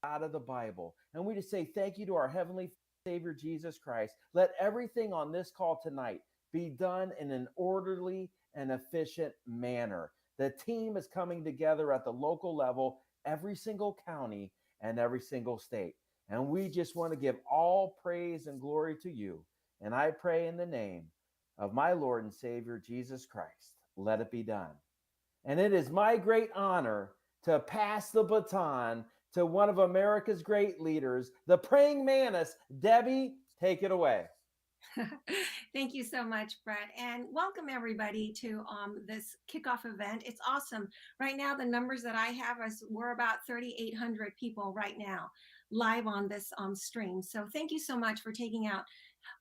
out of the Bible. And we just say thank you to our Heavenly Savior, Jesus Christ. Let everything on this call tonight be done in an orderly and efficient manner. The team is coming together at the local level, every single county and every single state. And we just want to give all praise and glory to you. And I pray in the name of my Lord and Savior, Jesus Christ. Let it be done. And it is my great honor to pass the baton to one of America's great leaders, the praying mantis. Debbie, take it away. Thank you so much, Brett, and welcome everybody to this kickoff event. It's awesome. Right now, the numbers that I have is we're about 3,800 people right now live on this stream. So thank you so much for taking out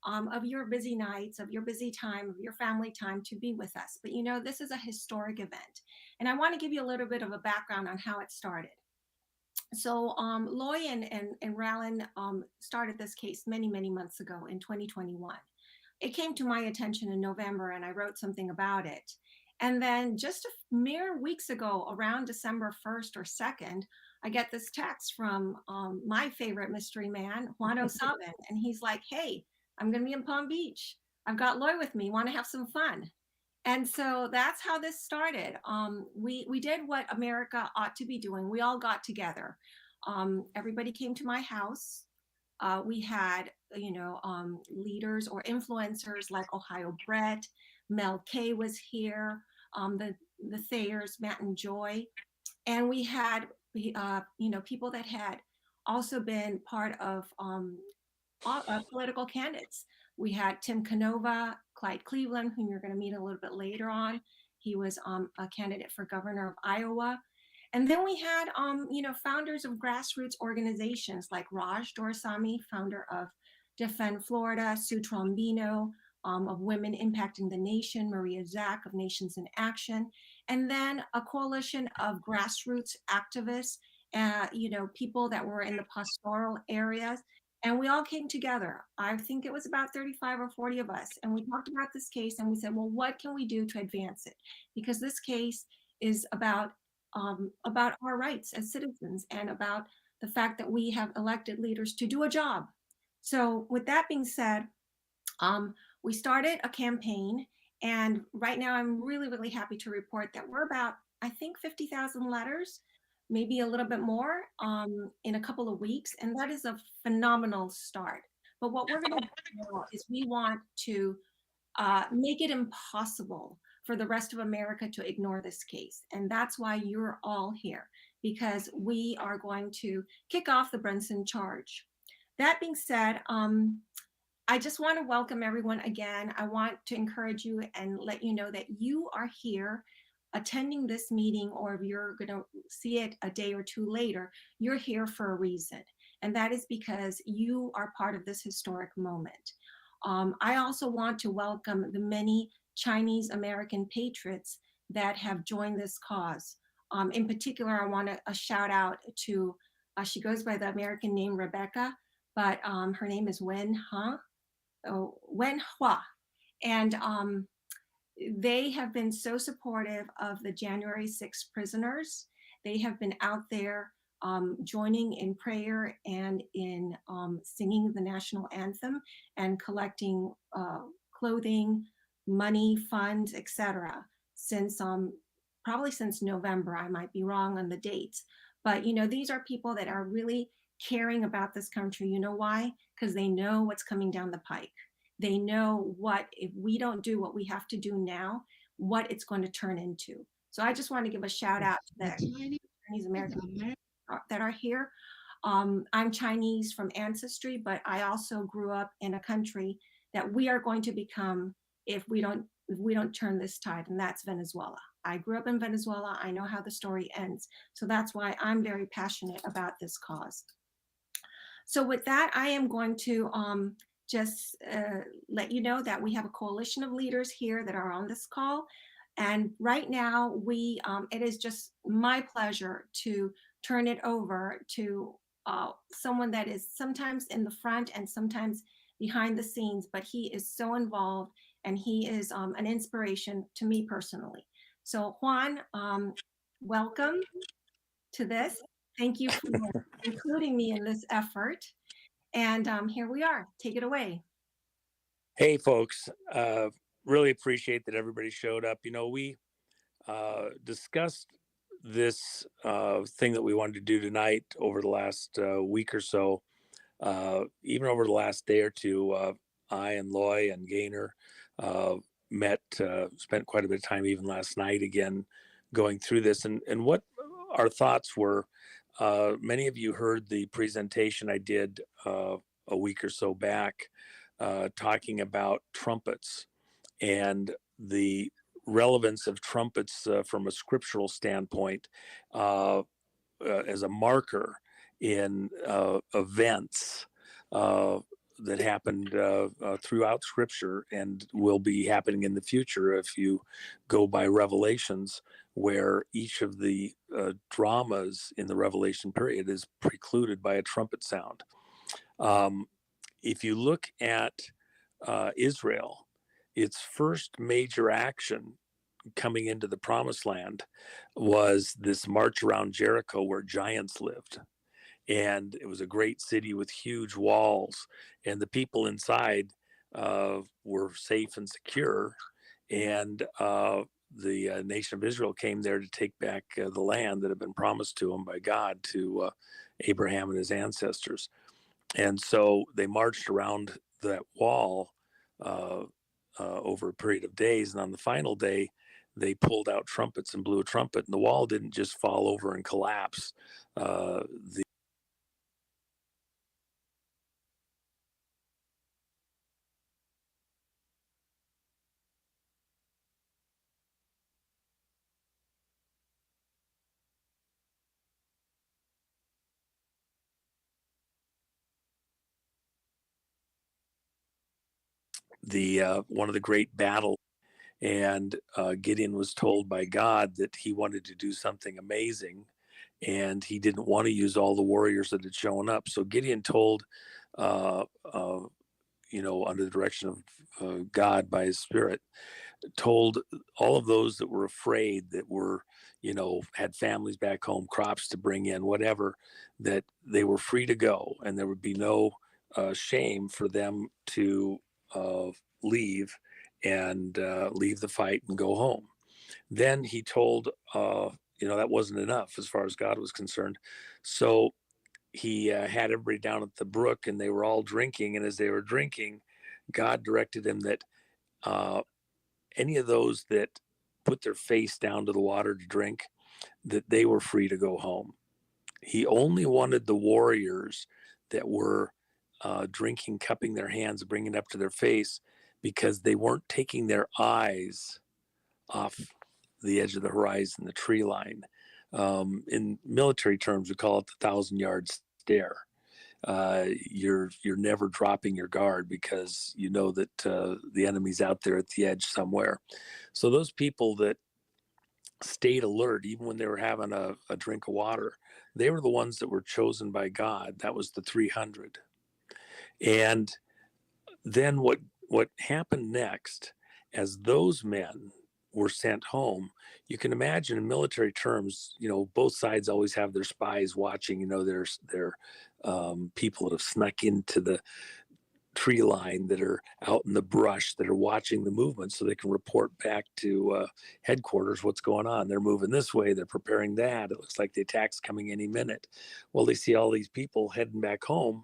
of your busy nights, of your busy time, of your family time to be with us. But you know, this is a historic event, and I want to give you a little bit of a background on how it started. So Loy and RALAND started this case many, many months ago in 2021. It came to my attention in November and I wrote something about it. And then just a mere weeks ago, around December 1st or 2nd, I get this text from my favorite mystery man, Juan O'Sullivan. And he's like, hey, I'm going to be in Palm Beach. I've got Loy with me. Want to have some fun? And so that's how this started. We did what America ought to be doing. We all got together. Everybody came to my house. We had, leaders or influencers like Ohio Brett, Mel K was here, the Thayers, Matt and Joy, and we had, people that had also been part of political candidates. We had Tim Canova, Clyde Cleveland, whom you're going to meet a little bit later on. He was a candidate for governor of Iowa. And then we had, founders of grassroots organizations like Raj Dorsami, founder of Defend Florida, Sue Trombino, of Women Impacting the Nation, Maria Zack of Nations in Action, and then a coalition of grassroots activists, people that were in the pastoral areas. And we all came together. I think it was about 35 or 40 of us. And we talked about this case and we said, well, what can we do to advance it? Because this case is about our rights as citizens and about the fact that we have elected leaders to do a job. So with that being said, we started a campaign, and right now I'm really, really happy to report that we're about, I think, 50,000 letters, maybe a little bit more in a couple of weeks, and that is a phenomenal start. But what we're going to do now is we want to make it impossible for the rest of America to ignore this case. And that's why you're all here, because we are going to kick off the Brunson charge. That being said, I just want to welcome everyone again. I want to encourage you and let you know that you are here attending this meeting, or if you're going to see it a day or two later, you're here for a reason. And that is because you are part of this historic moment. I also want to welcome the many Chinese American patriots that have joined this cause. In particular, I want a shout out to, she goes by the American name Rebecca, but her name is Wen Hua. And they have been so supportive of the January 6th prisoners. They have been out there joining in prayer and in singing the national anthem and collecting clothing, money, funds, etc. since probably since November. I might be wrong on the dates, but these are people that are really caring about this country. You know why? Because they know what's coming down the pike. They know what, if we don't do what we have to do now, what it's going to turn into. So I just want to give a shout out to the Chinese American that are here. I'm Chinese from ancestry, but I also grew up in a country that we are going to become if we don't turn this tide, and that's Venezuela. I grew up in Venezuela. I know how the story ends. So that's why I'm very passionate about this cause. So with that, I am going to just let you know that we have a coalition of leaders here that are on this call. And right now, it is just my pleasure to turn it over to someone that is sometimes in the front and sometimes behind the scenes, but he is so involved and he is an inspiration to me personally. So Juan, welcome to this. Thank you for including me in this effort. And here we are. Take it away. Hey, folks. Really appreciate that everybody showed up. We discussed this thing that we wanted to do tonight over the last week or so. Even over the last day or two, I and Loy and Gaynor spent quite a bit of time even last night again going through this. And what our thoughts were, many of you heard the presentation I did a week or so back talking about trumpets and the relevance of trumpets from a scriptural standpoint as a marker in events that happened throughout Scripture and will be happening in the future if you go by Revelations, where each of the dramas in the Revelation period is precluded by a trumpet sound. If you look at Israel, its first major action coming into the promised land was this march around Jericho where giants lived. And it was a great city with huge walls, and the people inside were safe and secure. And the nation of Israel came there to take back the land that had been promised to them by God to Abraham and his ancestors. And so they marched around that wall over a period of days. And on the final day, they pulled out trumpets and blew a trumpet, and the wall didn't just fall over and collapse. One of the great battles, and Gideon was told by God that he wanted to do something amazing, and he didn't want to use all the warriors that had shown up. So Gideon told, under the direction of God by his Spirit, told all of those that were afraid, that were, had families back home, crops to bring in, whatever, that they were free to go, and there would be no shame for them to leave and leave the fight and go home. Then he told, that wasn't enough as far as God was concerned. So he had everybody down at the brook, and they were all drinking. And as they were drinking, God directed him that any of those that put their face down to the water to drink, that they were free to go home. He only wanted the warriors that were drinking, cupping their hands, bringing it up to their face, because they weren't taking their eyes off the edge of the horizon, the tree line. In military terms, we call it the 1,000-yard stare. You're never dropping your guard because you know that the enemy's out there at the edge somewhere. So those people that stayed alert, even when they were having a drink of water, they were the ones that were chosen by God. That was the 300. And then what happened next, as those men were sent home, you can imagine in military terms, both sides always have their spies watching. There's their people that have snuck into the tree line, that are out in the brush, that are watching the movement so they can report back to headquarters what's going on. They're moving this way, they're preparing that. It looks like the attack's coming any minute. Well, they see all these people heading back home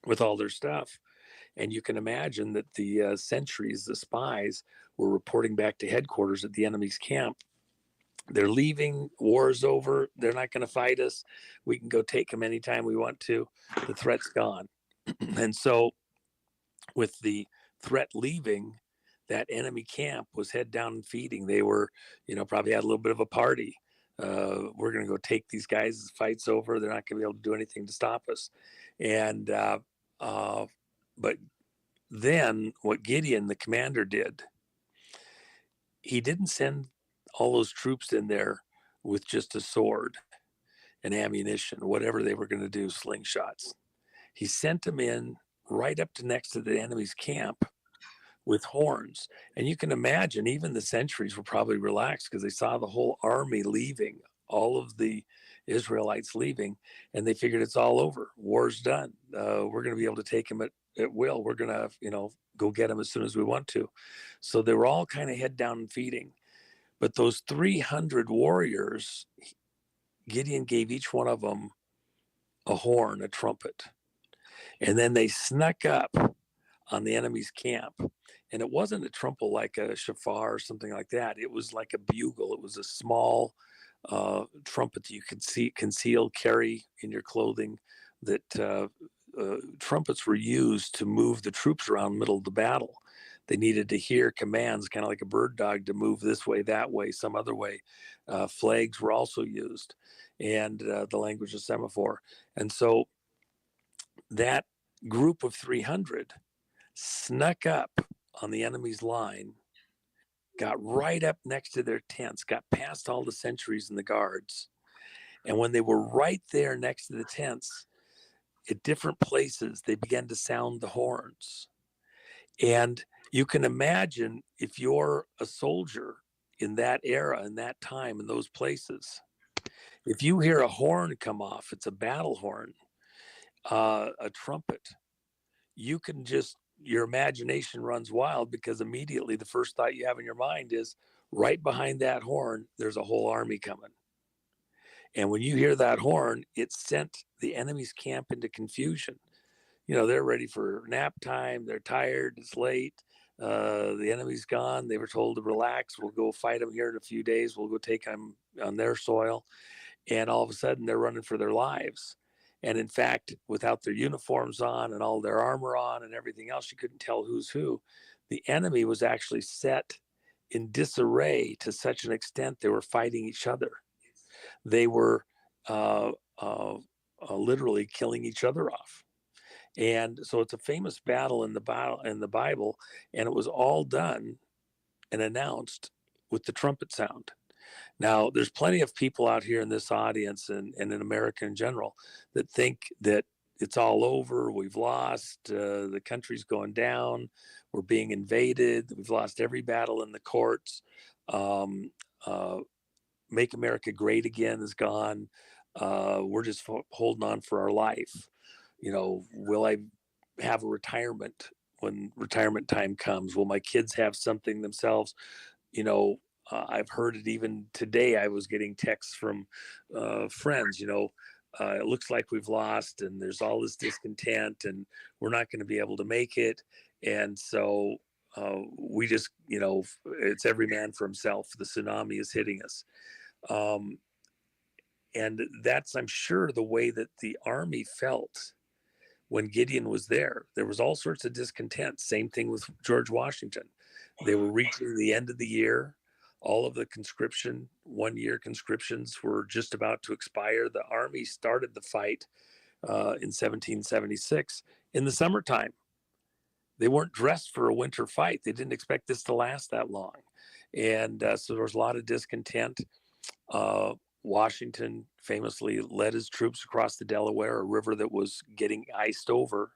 with all their stuff. And you can imagine that the sentries, the spies, were reporting back to headquarters at the enemy's camp. They're leaving, war's over, they're not going to fight us. We can go take them anytime we want to. The threat's gone. And so with the threat leaving, that enemy camp was head down and feeding. They were, probably had a little bit of a party. We're going to go take these guys. The fight's over. They're not going to be able to do anything to stop us. And but then what Gideon, the commander, did, he didn't send all those troops in there with just a sword and ammunition, whatever they were going to do, slingshots. He sent them in right up to next to the enemy's camp with horns. And you can imagine even the sentries were probably relaxed because they saw the whole army leaving. All of the Israelites leaving, and they figured it's all over. War's done. We're going to be able to take them at will. We're going to, go get them as soon as we want to. So they were all kind of head down and feeding. But those 300 warriors, Gideon gave each one of them a horn, a trumpet. And then they snuck up on the enemy's camp. And it wasn't a trumpet like a shofar or something like that. It was like a bugle. It was a small trumpet that you could conceal, carry in your clothing. That trumpets were used to move the troops around in the middle of the battle. They needed to hear commands, kind of like a bird dog, to move this way, that way, some other way. Flags were also used, and the language of semaphore. And so that group of 300 snuck up on the enemy's line, got right up next to their tents, got past all the sentries and the guards. And when they were right there next to the tents, at different places, they began to sound the horns. And you can imagine, if you're a soldier in that era, in that time, in those places, if you hear a horn come off, it's a battle horn, a trumpet, your imagination runs wild, because immediately the first thought you have in your mind is, right behind that horn, there's a whole army coming. And when you hear that horn, it sent the enemy's camp into confusion. They're ready for nap time. They're tired. It's late. The enemy's gone. They were told to relax. We'll go fight them here in a few days. We'll go take them on their soil. And all of a sudden, they're running for their lives. And in fact, without their uniforms on and all their armor on and everything else, you couldn't tell who's who. The enemy was actually set in disarray to such an extent they were fighting each other. They were literally killing each other off. And so it's a famous battle in the Bible, and it was all done and announced with the trumpet sound. Now, there's plenty of people out here in this audience and in America in general that think that it's all over. We've lost. The country's going down. We're being invaded. We've lost every battle in the courts. Make America Great Again is gone. We're just holding on for our life. Will I have a retirement when retirement time comes? Will my kids have something themselves? I've heard it even today. I was getting texts from friends, it looks like we've lost, and there's all this discontent, and we're not going to be able to make it. And so we just, it's every man for himself. The tsunami is hitting us. And that's, I'm sure, the way that the army felt when Gideon was there. There was all sorts of discontent. Same thing with George Washington. They were reaching the end of the year. All of the conscription, 1-year conscriptions, were just about to expire. The army started the fight in 1776 in the summertime. They weren't dressed for a winter fight. They didn't expect this to last that long. And so there was a lot of discontent. Washington famously led his troops across the Delaware, a river that was getting iced over,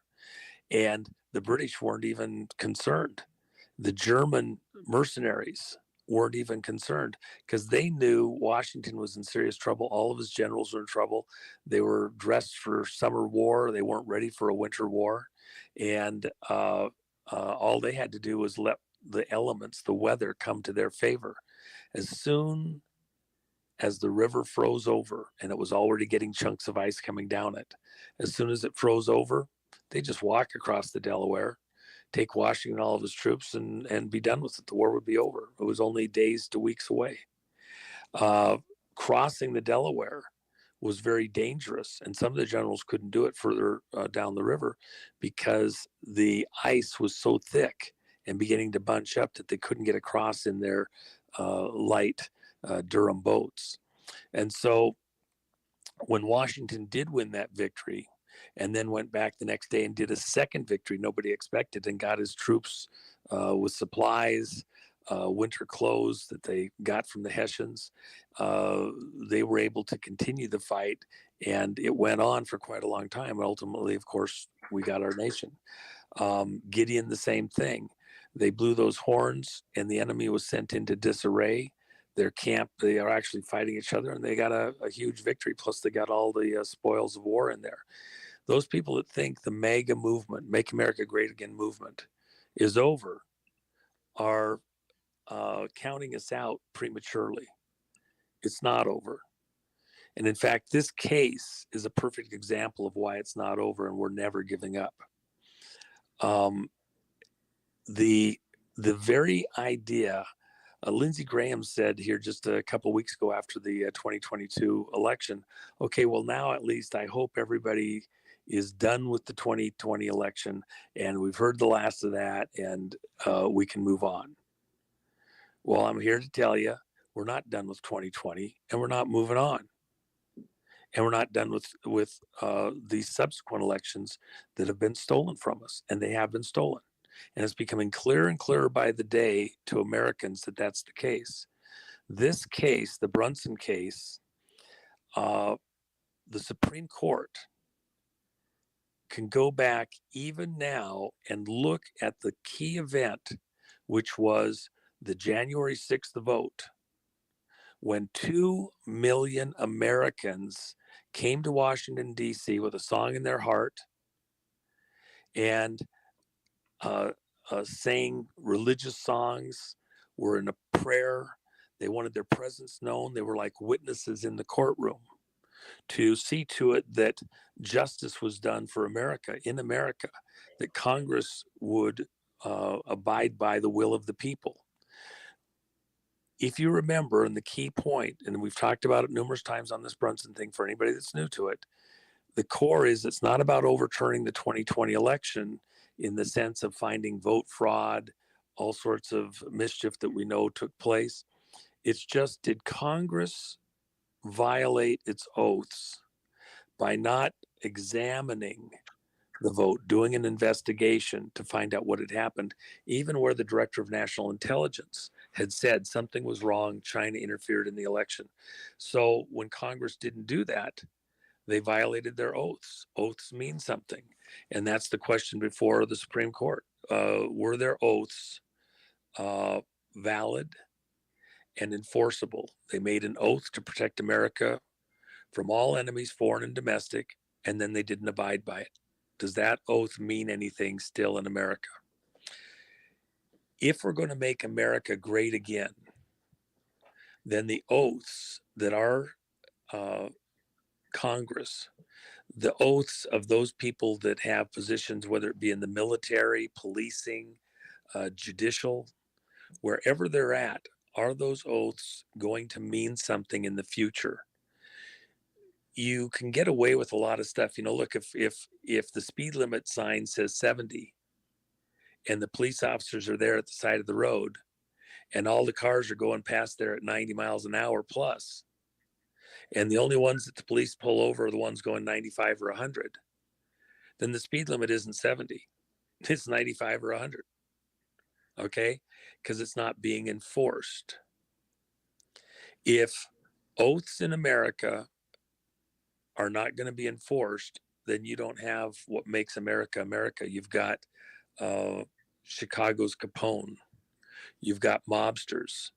and the British weren't even concerned. The German mercenaries weren't even concerned, because they knew Washington was in serious trouble. All of his generals were in trouble. They were dressed for summer war. They weren't ready for a winter war. And all they had to do was let the elements, the weather, come to their favor. As soon as the river froze over, and it was already getting chunks of ice coming down it, as soon as it froze over, they just walk across the Delaware, take Washington and all of his troops, and be done with it. The war would be over. It was only days to weeks away. Crossing the Delaware was very dangerous, and some of the generals couldn't do it further down the river because the ice was so thick and beginning to bunch up that they couldn't get across in their light Durham boats. And so when Washington did win that victory, and then went back the next day and did a second victory nobody expected, and got his troops with supplies, winter clothes that they got from the Hessians, they were able to continue the fight, and it went on for quite a long time. And ultimately, of course, we got our nation. Gideon, the same thing. They blew those horns, and the enemy was sent into disarray. their camp. They are actually fighting each other, and they got a huge victory. Plus, they got all the spoils of war in there. Those people that think the MAGA movement, Make America Great Again movement, is over are counting us out prematurely. It's not over. And in fact, this case is a perfect example of why it's not over and we're never giving up. The very idea, Lindsey Graham said here just a couple of weeks ago after the 2022 election, okay, well, now at least I hope everybody is done with the 2020 election and we've heard the last of that and we can move on. Well, I'm here to tell you, we're not done with 2020 and we're not moving on. And we're not done with these subsequent elections that have been stolen from us, and they have been stolen. And it's becoming clearer and clearer by the day to Americans that that's the case. This case, the Brunson case, the Supreme Court can go back even now and look at the key event, which was the January 6th vote, when 2 million Americans came to Washington, D.C. with a song in their heart and sang religious songs, were in a prayer. They wanted their presence known. They were like witnesses in the courtroom to see to it that justice was done for America, in America, that Congress would abide by the will of the people. If you remember, and the key point, and we've talked about it numerous times on this Brunson thing for anybody that's new to it, the core is it's not about overturning the 2020 election in the sense of finding vote fraud, all sorts of mischief that we know took place. It's just, did Congress violate its oaths by not examining the vote, doing an investigation to find out what had happened, even where the director of national intelligence had said something was wrong, China interfered in the election. So when Congress didn't do that, they violated their oaths. Oaths mean something. And that's the question before the Supreme Court. Were their oaths valid and enforceable? They made an oath to protect America from all enemies, foreign and domestic, and then they didn't abide by it. Does that oath mean anything still in America? If we're going to make America great again, then the oaths that our Congress, the oaths of those people that have positions, whether it be in the military, policing, judicial, wherever they're at, are those oaths going to mean something in the future? You can get away with a lot of stuff. You know, look, if the speed limit sign says 70 and the police officers are there at the side of the road and all the cars are going past there at 90 miles an hour plus, and the only ones that the police pull over are the ones going 95 or 100, then the speed limit isn't 70, it's 95 or 100, okay? Because it's not being enforced. If oaths in America are not going to be enforced, then you don't have what makes America America. You've got Chicago's Capone, you've got mobsters,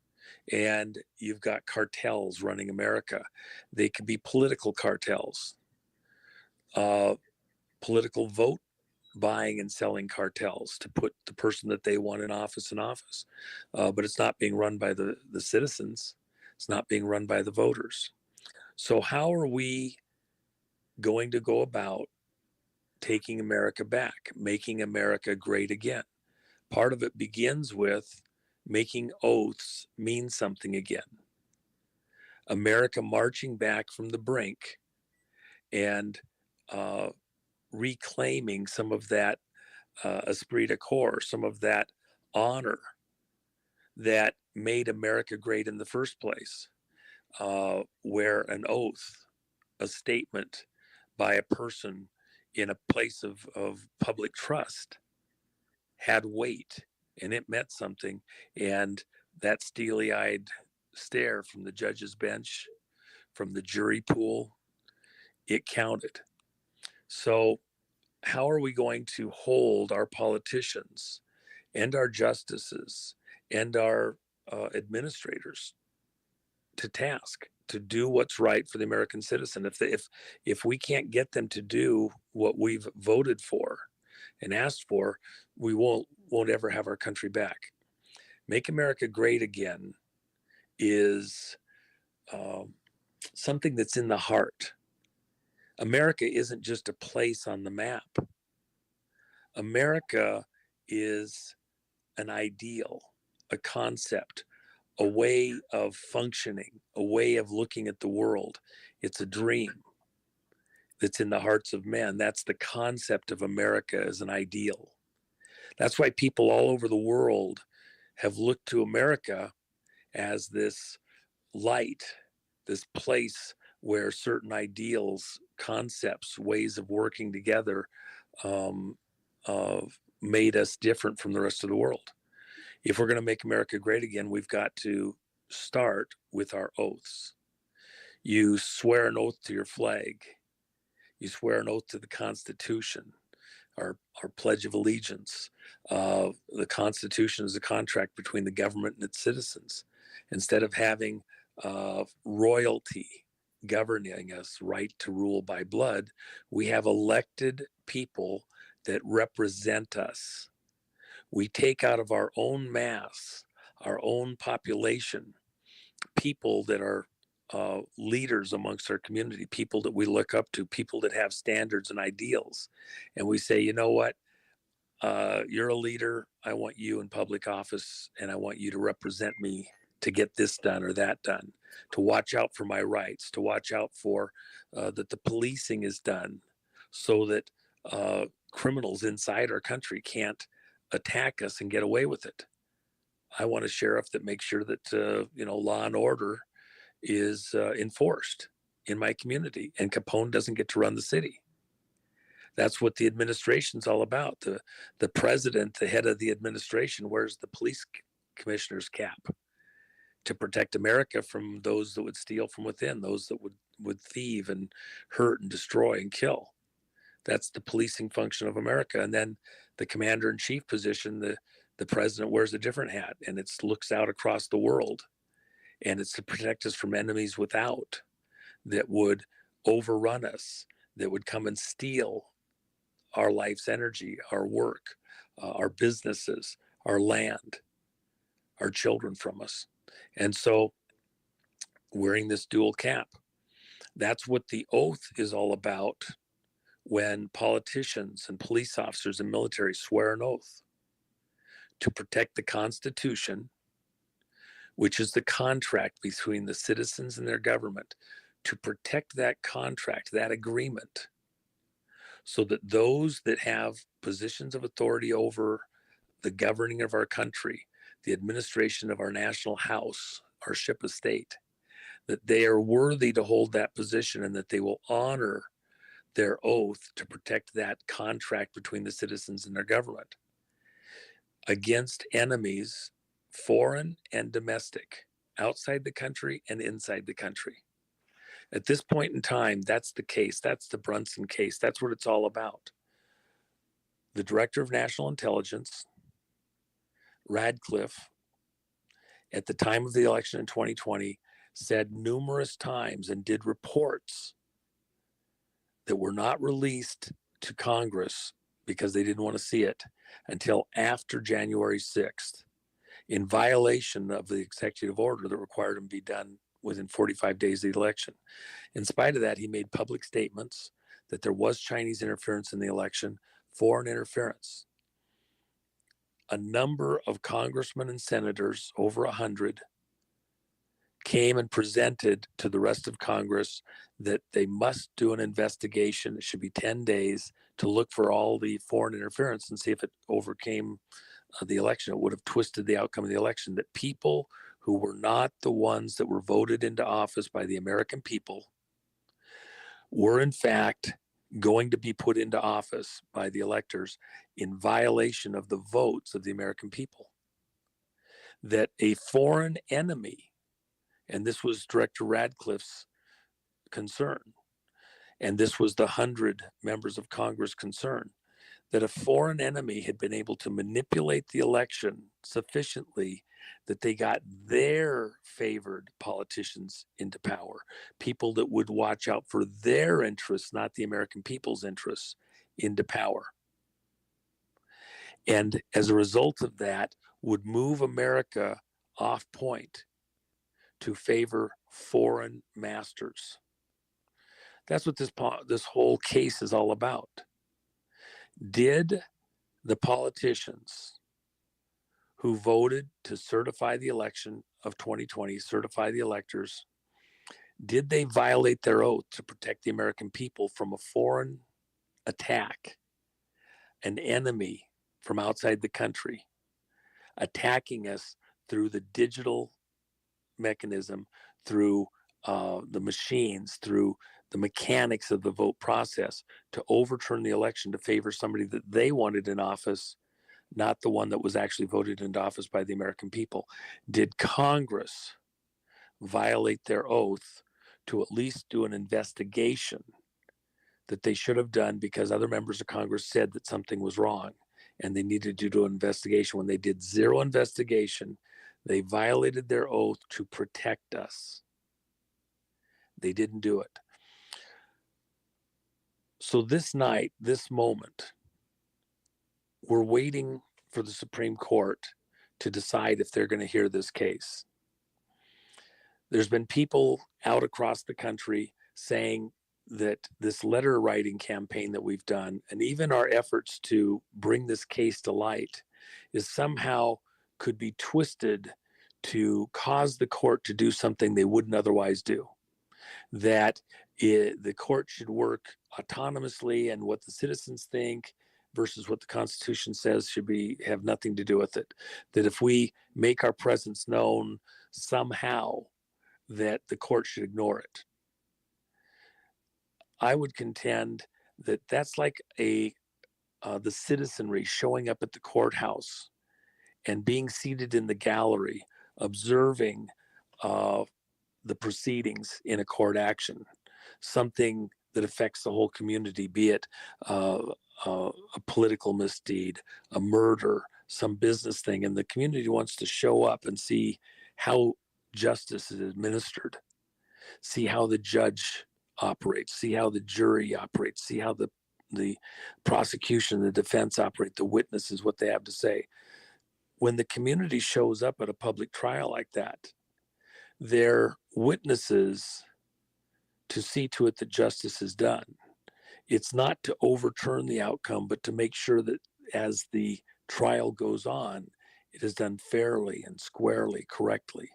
and you've got cartels running America. They could be political cartels, political vote buying and selling cartels to put the person that they want in office. But it's not being run by the citizens. It's not being run by the voters. So how are we going to go about taking America back, making America great again? Part of it begins with making oaths mean something again. America marching back from the brink and reclaiming some of that esprit de corps, some of that honor that made America great in the first place, where an oath, a statement by a person in a place of public trust had weight and it meant something. And that steely-eyed stare from the judge's bench, from the jury pool, it counted. So how are we going to hold our politicians and our justices and our administrators to task to do what's right for the American citizen. If we can't get them to do what we've voted for and asked for, we won't ever have our country back. Make America Great Again is something that's in the heart. America isn't just a place on the map. America is an ideal, a concept, a way of functioning, a way of looking at the world. It's a dream that's in the hearts of men. That's the concept of America as an ideal. That's why people all over the world have looked to America as this light, this place where certain ideals, concepts, ways of working together made us different from the rest of the world. If we're going to make America great again, we've got to start with our oaths. You swear an oath to your flag. You swear an oath to the Constitution, our Pledge of Allegiance. The Constitution is a contract between the government and its citizens. Instead of having royalty governing us, right to rule by blood, we have elected people that represent us. We take out of our own mass, our own population, people that are leaders amongst our community, people that we look up to, people that have standards and ideals. And we say, you know what? You're a leader. I want you in public office, and I want you to represent me to get this done or that done, to watch out for my rights, to watch out for that the policing is done so that criminals inside our country can't attack us and get away with it. I want a sheriff that makes sure that law and order is enforced in my community, and Capone doesn't get to run the city. That's what the administration's all about. The president, the head of the administration, wears the police commissioner's cap to protect America from those that would steal from within, those that would thieve and hurt and destroy and kill. That's the policing function of America. And then the commander-in-chief position, the president wears a different hat, and it looks out across the world, and it's to protect us from enemies without that would overrun us, that would come and steal our life's energy, our work, our businesses, our land, our children from us. And so wearing this dual cap, that's what the oath is all about. When politicians and police officers and military swear an oath to protect the Constitution, which is the contract between the citizens and their government, to protect that contract, that agreement, so that those that have positions of authority over the governing of our country, the administration of our national house, our ship of state, that they are worthy to hold that position, and that they will honor their oath to protect that contract between the citizens and their government against enemies, foreign and domestic, outside the country and inside the country. At this point in time, that's the case. That's the Brunson case. That's what it's all about. The Director of National Intelligence, Radcliffe, at the time of the election in 2020, said numerous times and did reports that were not released to Congress because they didn't want to see it until after January 6th, in violation of the executive order that required them to be done within 45 days of the election. In spite of that, he made public statements that there was Chinese interference in the election, foreign interference. A number of congressmen and senators, over 100, came and presented to the rest of Congress that they must do an investigation. It should be 10 days to look for all the foreign interference and see if it overcame the election. It would have twisted the outcome of the election, that people who were not the ones that were voted into office by the American people were in fact going to be put into office by the electors in violation of the votes of the American people. That a foreign enemy, and this was Director Radcliffe's concern, and this was the 100 members of Congress' concern, that a foreign enemy had been able to manipulate the election sufficiently that they got their favored politicians into power, people that would watch out for their interests, not the American people's interests, into power. And as a result of that, would move America off point to favor foreign masters. That's what this whole case is all about. Did the politicians who voted to certify the election of 2020, certify the electors, did they violate their oath to protect the American people from a foreign attack, an enemy from outside the country, attacking us through the digital mechanism, through the machines, through the mechanics of the vote process, to overturn the election to favor somebody that they wanted in office, not the one that was actually voted into office by the American people? Did Congress violate their oath to at least do an investigation that they should have done because other members of Congress said that something was wrong and they needed to do an investigation? When they did zero investigation, they violated their oath to protect us. They didn't do it. So this night, this moment, we're waiting for the Supreme Court to decide if they're going to hear this case. There's been people out across the country saying that this letter writing campaign that we've done, and even our efforts to bring this case to light, is somehow could be twisted to cause the court to do something they wouldn't otherwise do. That the court should work autonomously, and what the citizens think versus what the Constitution says should have nothing to do with it. That if we make our presence known somehow, that the court should ignore it. I would contend that that's like the citizenry showing up at the courthouse and being seated in the gallery, observing the proceedings in a court action, something that affects the whole community, be it a political misdeed, a murder, some business thing, and the community wants to show up and see how justice is administered, see how the judge operates, see how the jury operates, see how the prosecution, the defense operate, the witnesses, what they have to say. When the community shows up at a public trial like that, they're witnesses to see to it that justice is done. It's not to overturn the outcome, but to make sure that as the trial goes on, it is done fairly and squarely, correctly.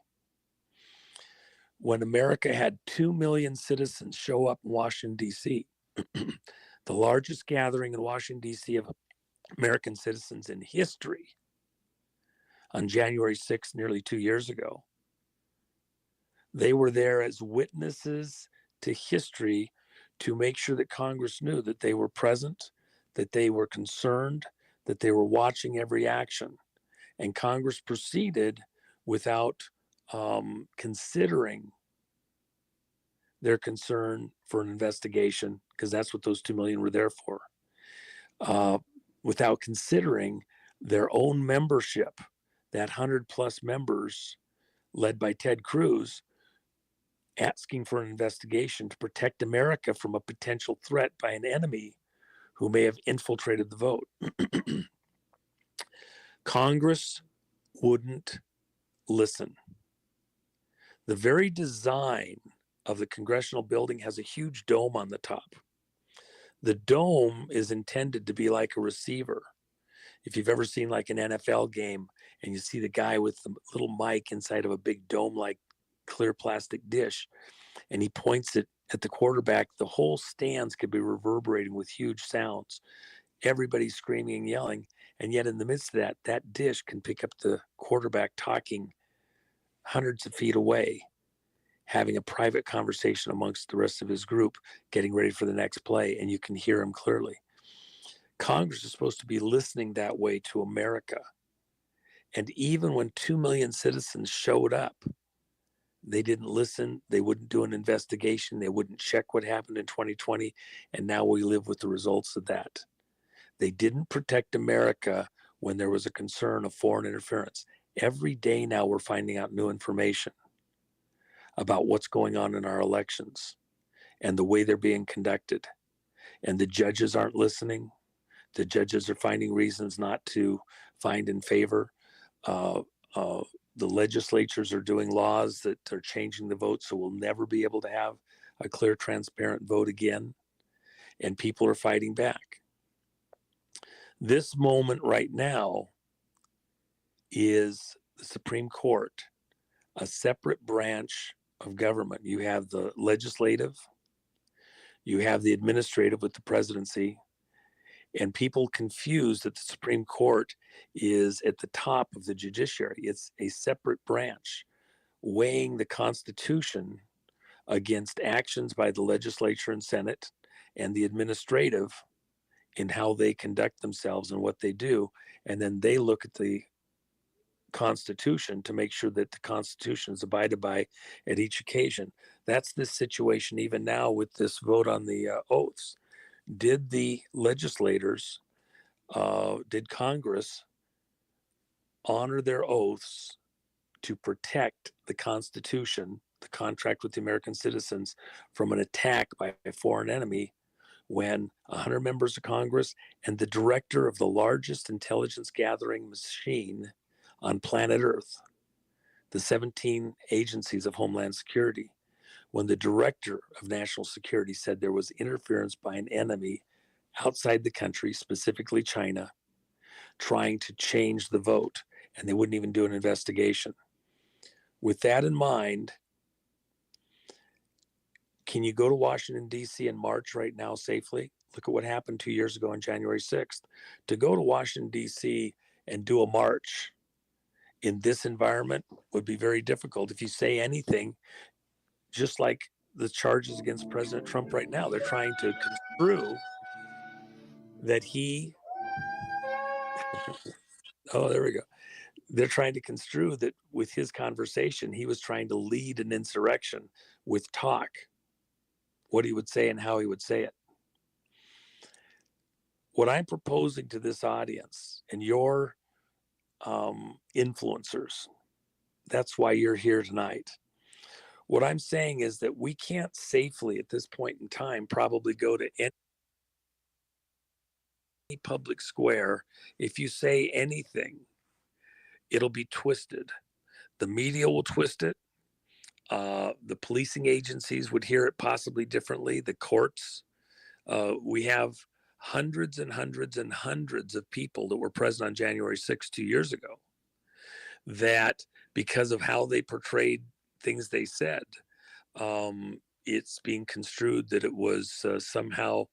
When America had 2 million citizens show up in Washington, D.C., the largest gathering in Washington, D.C. of American citizens in history, on January 6th, nearly 2 years ago, they were there as witnesses to history to make sure that Congress knew that they were present, that they were concerned, that they were watching every action. And Congress proceeded without considering their concern for an investigation, because that's what those 2 million were there for, without considering their own membership, that 100+ members led by Ted Cruz, asking for an investigation to protect America from a potential threat by an enemy who may have infiltrated the vote. Congress wouldn't listen. The very design of the congressional building has a huge dome on the top. The dome is intended to be like a receiver. If you've ever seen like an NFL game and you see the guy with the little mic inside of a big dome-like clear plastic dish, and he points it at the quarterback, the whole stands could be reverberating with huge sounds. Everybody's screaming and yelling, and yet in the midst of that, that dish can pick up the quarterback talking hundreds of feet away, having a private conversation amongst the rest of his group, getting ready for the next play, and you can hear him clearly. Congress is supposed to be listening that way to America. And even when 2 million citizens showed up, they didn't listen. They wouldn't do an investigation. They wouldn't check what happened in 2020. And now we live with the results of that. They didn't protect America when there was a concern of foreign interference. Every day now we're finding out new information about what's going on in our elections and the way they're being conducted. And the judges aren't listening. The judges are finding reasons not to find in favor. The legislatures are doing laws that are changing the vote, so we'll never be able to have a clear, transparent vote again. And people are fighting back. This moment right now is the Supreme Court, a separate branch of government. You have the legislative, you have the administrative with the presidency, and people confuse that the Supreme Court is at the top of the judiciary. It's a separate branch weighing the Constitution against actions by the legislature and Senate and the administrative in how they conduct themselves and what they do. And then they look at the Constitution to make sure that the Constitution is abided by at each occasion. That's the situation even now with this vote on the oaths. Did the legislators, did Congress honor their oaths to protect the Constitution, the contract with the American citizens, from an attack by a foreign enemy when 100 members of Congress and the director of the largest intelligence gathering machine on planet Earth, the 17 agencies of Homeland Security, when the director of national security said there was interference by an enemy outside the country, specifically China, trying to change the vote, and they wouldn't even do an investigation. With that in mind, can you go to Washington, D.C. and march right now safely? Look at what happened 2 years ago on January 6th. To go to Washington, D.C. and do a march in this environment would be very difficult. If you say anything, just like the charges against President Trump right now, they're trying to construe that he, oh, there we go. They're trying to construe that with his conversation, he was trying to lead an insurrection with talk, what he would say and how he would say it. What I'm proposing to this audience and your influencers, that's why you're here tonight. What I'm saying is that we can't safely at this point in time probably go to any public square. If you say anything, it'll be twisted. The media will twist it. The policing agencies would hear it possibly differently. The courts. We have hundreds and hundreds and hundreds of people that were present on January 6th 2 years ago that, because of how they portrayed things they said, it's being construed that it was somehow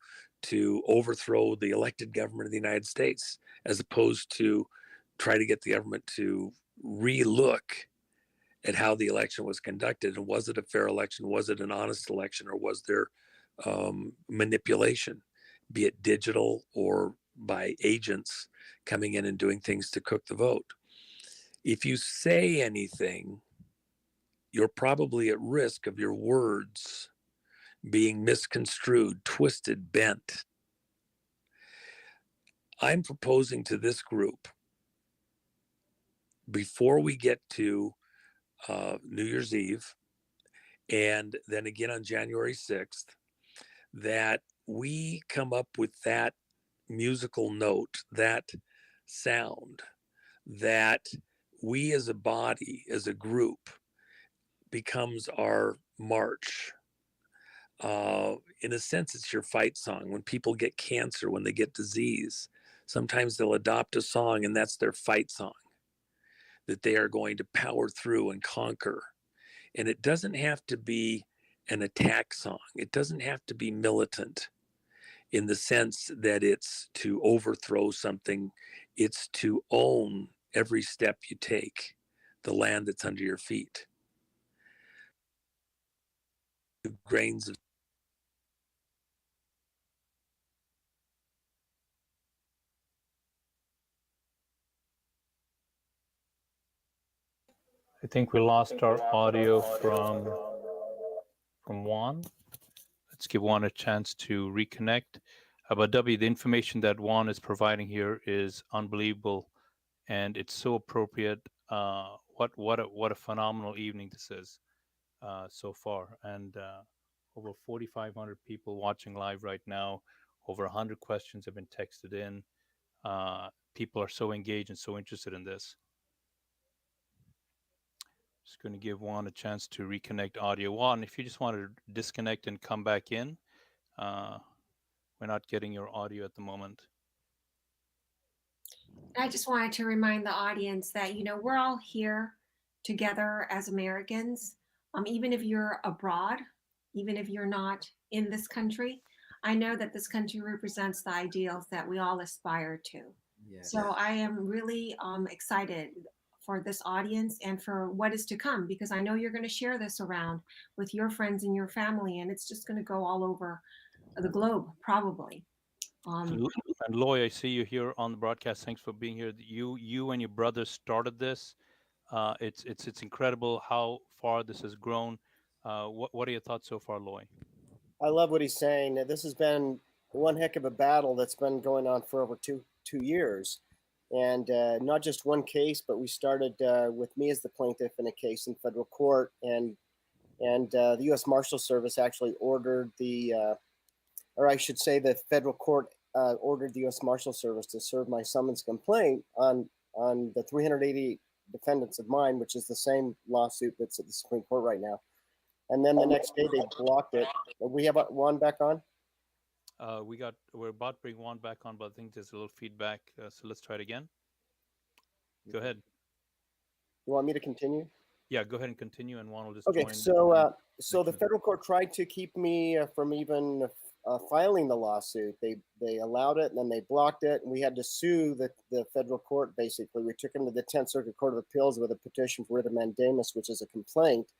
to overthrow the elected government of the United States, as opposed to try to get the government to re-look at how the election was conducted. And was it a fair election? Was it an honest election? Or was there manipulation, be it digital or by agents coming in and doing things to cook the vote? If you say anything, you're probably at risk of your words being misconstrued, twisted, bent. I'm proposing to this group, before we get to New Year's Eve, and then again on January 6th, that we come up with that musical note, that sound, that we as a body, as a group, becomes our march. In a sense, it's your fight song. When people get cancer, when they get disease, sometimes they'll adopt a song and that's their fight song, that they are going to power through and conquer. And it doesn't have to be an attack song. It doesn't have to be militant in the sense that it's to overthrow something. It's to own every step you take, the land that's under your feet. Grains of I think we lost our audio from Juan. Let's give Juan a chance to reconnect. But W, the information that Juan is providing here is unbelievable, and it's so appropriate. What a phenomenal evening this is so far, and over 4,500 people watching live right now. Over 100 questions have been texted in. People are so engaged and so interested in this. Just going to give Juan a chance to reconnect audio. Juan, if you just want to disconnect and come back in, we're not getting your audio at the moment. I just wanted to remind the audience that, you know, we're all here together as Americans. Even if you're abroad, even if you're not in this country, I know that this country represents the ideals that we all aspire to. Yes. So I am really excited for this audience and for what is to come, because I know you're going to share this around with your friends and your family, and it's just going to go all over the globe, probably. And Loy, I see you here on the broadcast. Thanks for being here. You and your brother started this. It's incredible how far this has grown. What are your thoughts so far, Loy? I love what he's saying. This has been one heck of a battle that's been going on for over two years. And not just one case, but we started with me as the plaintiff in a case in federal court. And the U.S. Marshal Service actually ordered or I should say the federal court ordered the U.S. Marshal Service to serve my summons complaint on the 380 defendants of mine, which is the same lawsuit that's at the Supreme Court right now. And then the next day they blocked it. We have Juan back on? We're about to bring Juan back on, but I think there's a little feedback. So let's try it again. Go ahead. You want me to continue? Yeah, go ahead and continue, and Juan will just Okay, join. so the federal court tried to keep me from even filing the lawsuit. They allowed it, and then they blocked it, and we had to sue the federal court, basically. We took them to the 10th Circuit Court of Appeals with a petition for writ of mandamus, which is a complaint.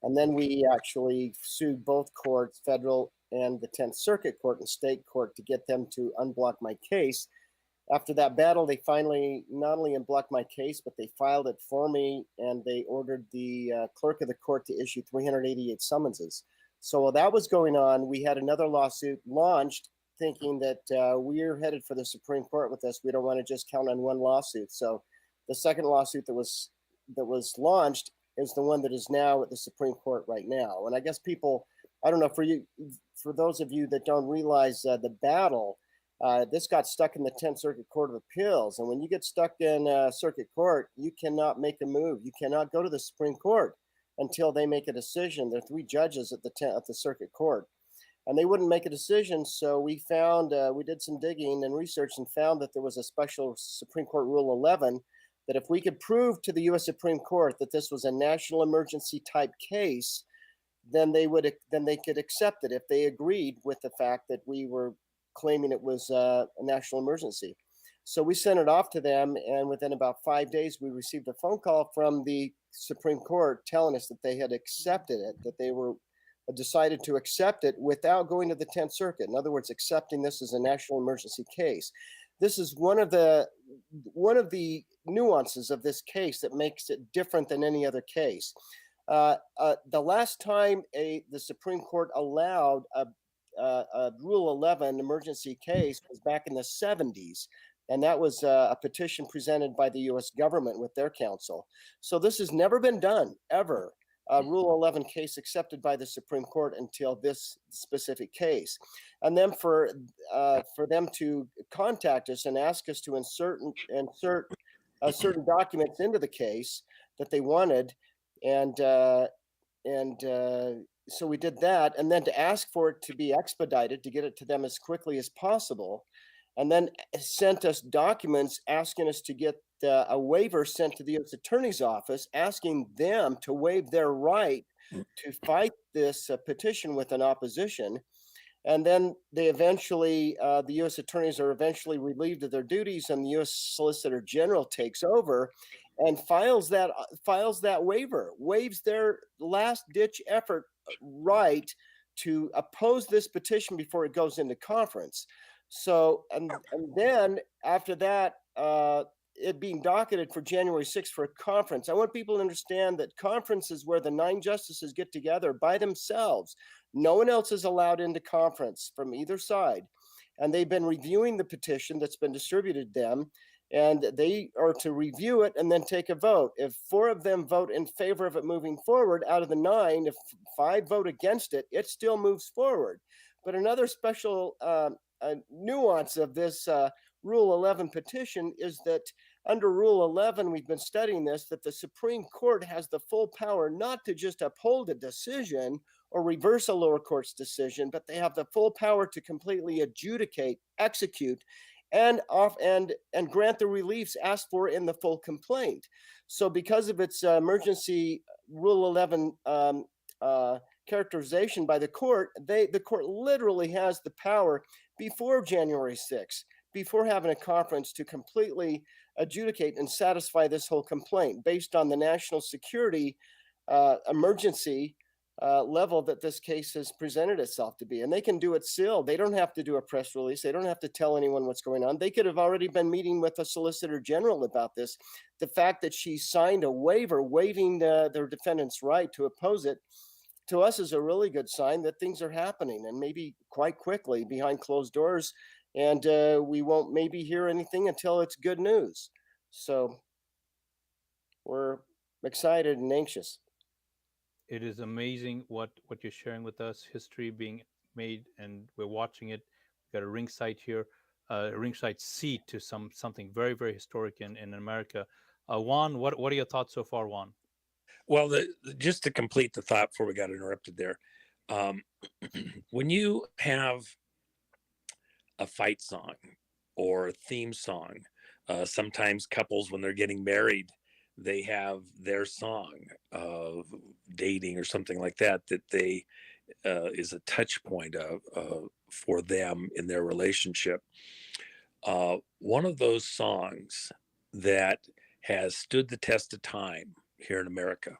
And then we actually sued both courts, federal and the 10th Circuit Court and state court, to get them to unblock my case. After that battle, they finally not only unblocked my case, but they filed it for me, and they ordered the clerk of the court to issue 388 summonses. So while that was going on, we had another lawsuit launched, thinking that we're headed for the Supreme Court with this. We don't want to just count on one lawsuit. So the second lawsuit that was launched is the one that is now at the Supreme Court right now. And I guess people, I don't know, for those of you that don't realize the battle, this got stuck in the 10th Circuit Court of Appeals. And when you get stuck in circuit court, you cannot make a move. You cannot go to the Supreme Court until they make a decision. There are 3 judges at the circuit court, and they wouldn't make a decision. So we found, we did some digging and research and found that there was a special Supreme Court Rule 11 that if we could prove to the U.S. Supreme Court that this was a national emergency type case, then they could accept it if they agreed with the fact that we were claiming it was a national emergency. So we sent it off to them, and within about 5 days, we received a phone call from the Supreme Court telling us that they had accepted it, that they were decided to accept it without going to the 10th Circuit. In other words, accepting this as a national emergency case. This is one of the nuances of this case that makes it different than any other case. The last time the Supreme Court allowed a Rule 11 emergency case was back in the 70s. And that was a petition presented by the U.S. government with their counsel. So this has never been done, ever. A Rule 11 case accepted by the Supreme Court until this specific case. And then for them to contact us and ask us to insert certain documents into the case that they wanted. And so we did that. And then to ask for it to be expedited, to get it to them as quickly as possible. And then sent us documents asking us to get a waiver sent to the U.S. Attorney's Office, asking them to waive their right to fight this petition with an opposition. And then they eventually, the U.S. attorneys are eventually relieved of their duties, and the U.S. Solicitor General takes over and files that waiver, waives their last-ditch effort right to oppose this petition before it goes into conference. So, and then after that, it being docketed for January 6th for a conference. I want people to understand that conference is where the 9 justices get together by themselves. No one else is allowed into conference from either side. and they've been reviewing the petition that's been distributed to them, and they are to review it and then take a vote. If 4 of them vote in favor of it moving forward, out of the 9, if 5 vote against it, it still moves forward. But another special nuance of this Rule 11 petition is that under Rule 11, we've been studying this, that the Supreme Court has the full power not to just uphold a decision or reverse a lower court's decision, but they have the full power to completely adjudicate, execute, and grant the reliefs asked for in the full complaint. So because of its emergency Rule 11 characterization by the court, the court literally has the power before January 6th, before having a conference, to completely adjudicate and satisfy this whole complaint based on the national security emergency level that this case has presented itself to be. And they can do it still. They don't have to do a press release. They don't have to tell anyone what's going on. They could have already been meeting with the Solicitor General about this. The fact that she signed a waiver waiving their defendant's right to oppose it, to us, is a really good sign that things are happening, and maybe quite quickly behind closed doors. And we won't maybe hear anything until it's good news. So we're excited and anxious. It is amazing what you're sharing with us, history being made, and we're watching it. We've got a ringside here, a ringside seat to something very, very historic in America. Juan, what are your thoughts so far, Juan? Well, just to complete the thought before we got interrupted there, when you have a fight song or a theme song, sometimes couples, when they're getting married, they have their song of dating or something like that they is a touch point for them in their relationship. One of those songs that has stood the test of time here in America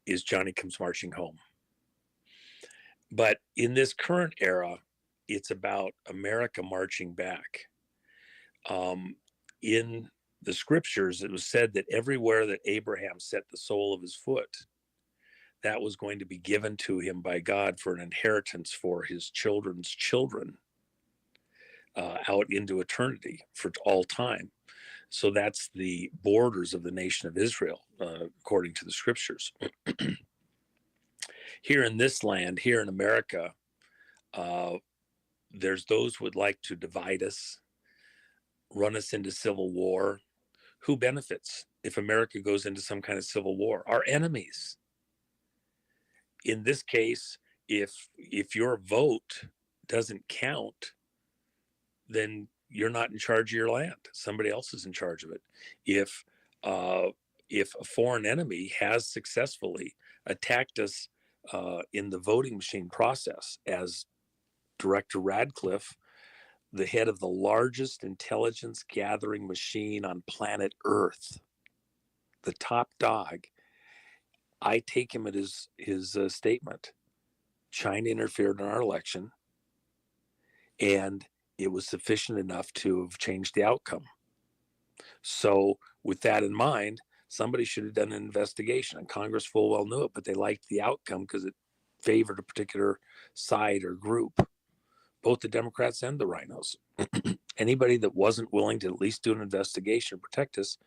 is Johnny Comes Marching Home. But in this current era, it's about America marching back. In the scriptures, it was said that everywhere that Abraham set the sole of his foot, that was going to be given to him by God for an inheritance for his children's children out into eternity for all time. So that's the borders of the nation of Israel, according to the scriptures. Here in this land, here in America, there's those who would like to divide us, run us into civil war. Who benefits if America goes into some kind of civil war? Our enemies. In this case, if your vote doesn't count, then you're not in charge of your land. Somebody else is in charge of it. If a foreign enemy has successfully attacked us in the voting machine process, as Director Radcliffe, the head of the largest intelligence gathering machine on planet Earth, the top dog, I take him at his statement. China interfered in our election, and it was sufficient enough to have changed the outcome. So with that in mind, somebody should have done an investigation, and Congress full well knew it, but they liked the outcome because it favored a particular side or group, both the Democrats and the rhinos. Anybody that wasn't willing to at least do an investigation, protect us,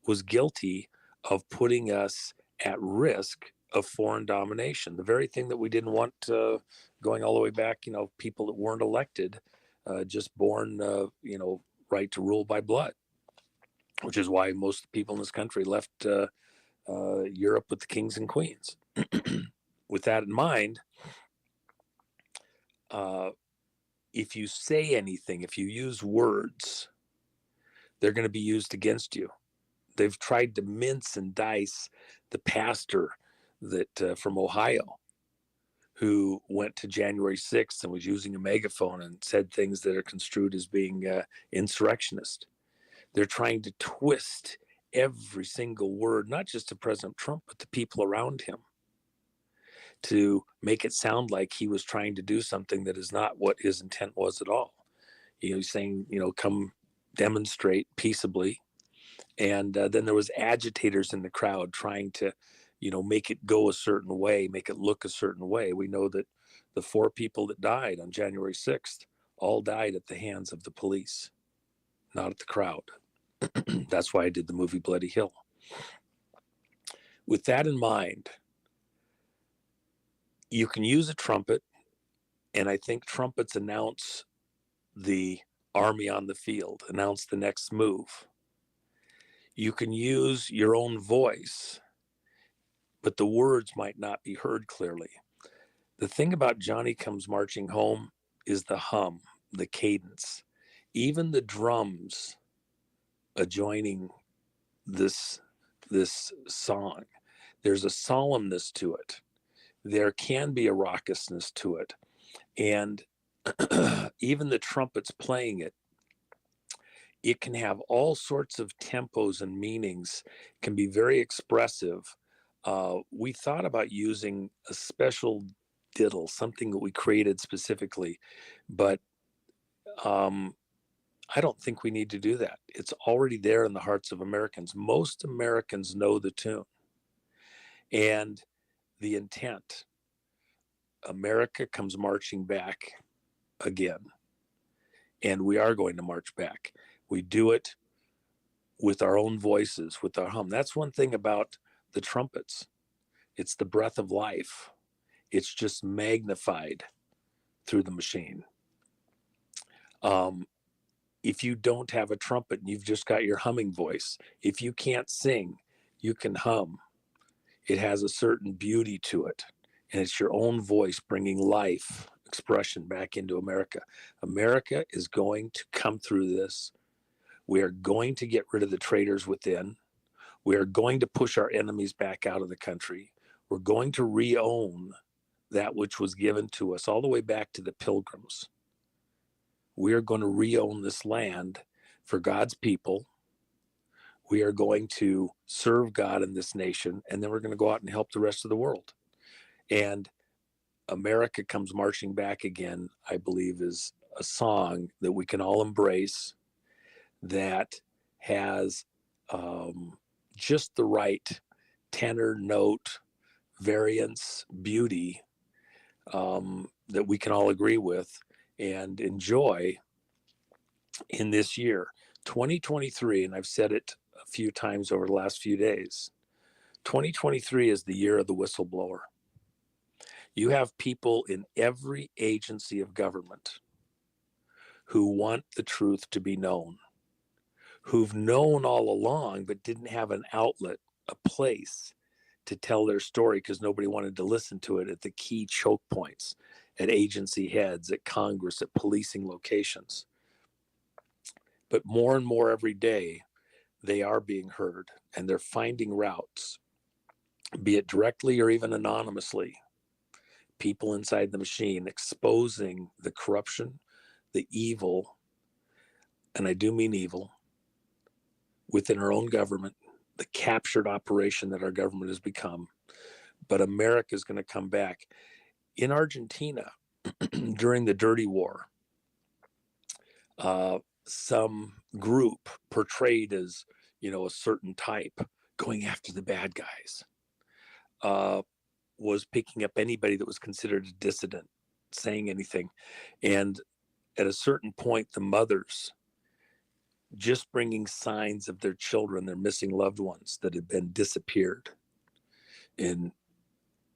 was guilty of putting us at risk of foreign domination. The very thing that we didn't want, going all the way back, people that weren't elected, just born, right to rule by blood, which is why most people in this country left Europe with the kings and queens. With that in mind, if you say anything, if you use words, they're going to be used against you. They've tried to mince and dice the pastor that from Ohio, who went to January 6th and was using a megaphone and said things that are construed as being insurrectionist. They're trying to twist every single word, not just to President Trump, but the people around him, to make it sound like he was trying to do something that is not what his intent was at all. He's saying, come demonstrate peaceably. And then there was agitators in the crowd trying to, make it go a certain way, make it look a certain way. We know that The 4 people that died on January 6th all died at the hands of the police, not at the crowd. That's why I did the movie Bloody Hill. With that in mind, you can use a trumpet, and I think trumpets announce the army on the field, announce the next move. You can use your own voice, but the words might not be heard clearly. The thing about Johnny Comes Marching Home is the hum, the cadence, even the drums adjoining this song. There's a solemnness to it. There can be a raucousness to it. And even the trumpets playing it, it can have all sorts of tempos and meanings, can be very expressive. We thought about using a special diddle, something that we created specifically, but I don't think we need to do that. It's already there in the hearts of Americans. Most Americans know the tune and the intent. America comes marching back again, and we are going to march back. We do it with our own voices, with our hum. That's one thing about the trumpets. It's the breath of life. It's just magnified through the machine. If you don't have a trumpet and you've just got your humming voice, if you can't sing, you can hum. It has a certain beauty to it, and it's your own voice bringing life, expression back into America. America is going to come through this. We are going to get rid of the traitors within. We are going to push our enemies back out of the country. We're going to re-own that which was given to us all the way back to the Pilgrims. We are going to re-own this land for God's people. We are going to serve God in this nation, and then we're going to go out and help the rest of the world. And America Comes Marching Back Again, I believe, is a song that we can all embrace, that has just the right tenor, note, variance, beauty that we can all agree with and enjoy in this year. 2023, and I've said it a few times over the last few days, 2023 is the year of the whistleblower. You have people in every agency of government who want the truth to be known, who've known all along but didn't have an outlet, a place to tell their story because nobody wanted to listen to it at the key choke points, at agency heads, at Congress, at policing locations. But more and more every day, they are being heard, and they're finding routes, be it directly or even anonymously. People inside the machine exposing the corruption, the evil, and I do mean evil, within our own government, the captured operation that our government has become. But America is going to come back. In Argentina, during the Dirty War, some group portrayed as, a certain type going after the bad guys, was picking up anybody that was considered a dissident, saying anything. And at a certain point, the mothers just bringing signs of their children, their missing loved ones that had been disappeared in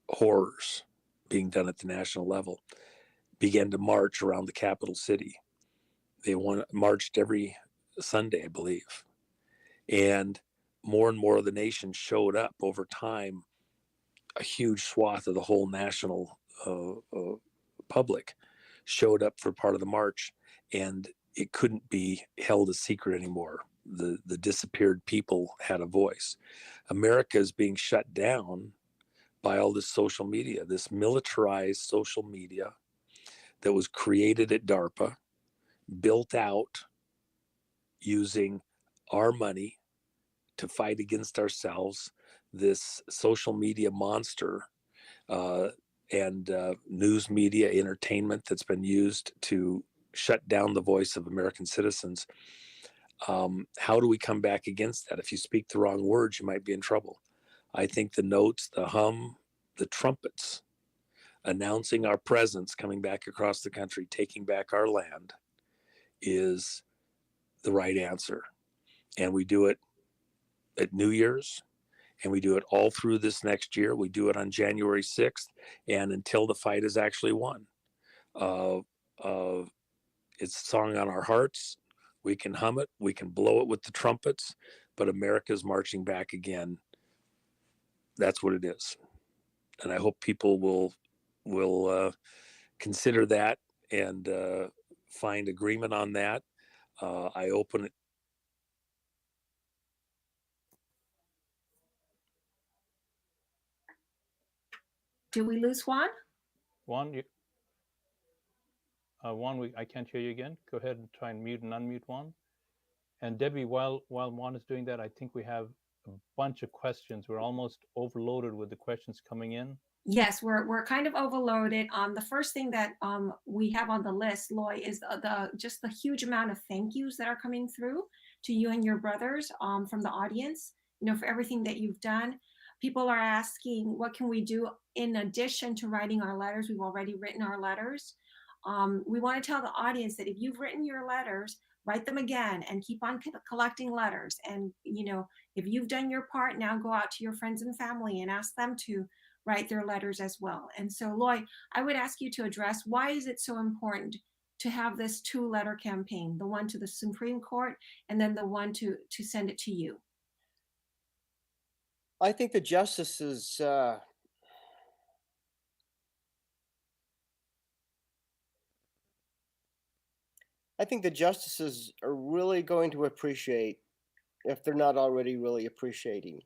horrors being done at the national level, began to march around the capital city. They marched every Sunday, I believe. And more of the nation showed up over time. A huge swath of the whole national public showed up for part of the march, and it couldn't be held a secret anymore. The disappeared people had a voice. America is being shut down by all this social media, this militarized social media that was created at DARPA, built out using our money to fight against ourselves, this social media monster and news media entertainment that's been used to shut down the voice of American citizens. How do we come back against that? If you speak the wrong words, you might be in trouble. I think the notes, the hum, the trumpets announcing our presence, coming back across the country, taking back our land is the right answer. And we do it at New Year's, and we do it all through this next year. We do it on January 6th, and until the fight is actually won. It's a song on our hearts. We can hum it, we can blow it with the trumpets, but America's marching back again. That's what it is. And I hope people will consider that and find agreement on that. I open it. Did we lose Juan? Juan, I can't hear you again. Go ahead and try and mute and unmute Juan. And Debbie, while Juan is doing that, I think we have a bunch of questions. We're almost overloaded with the questions coming in. Yes, we're kind of overloaded. The first thing that we have on the list, Loy, is just the huge amount of thank yous that are coming through to you and your brothers from the audience, for everything that you've done. People are asking, what can we do in addition to writing our letters? We've already written our letters. We want to tell the audience that if you've written your letters, write them again and keep on collecting letters. And, if you've done your part, now go out to your friends and family and ask them to write their letters as well. And so, Loy, I would ask you to address, why is it so important to have this 2-letter campaign, the one to the Supreme Court and then the one to send it to you? I think the justices are really going to appreciate, if they're not already really appreciating,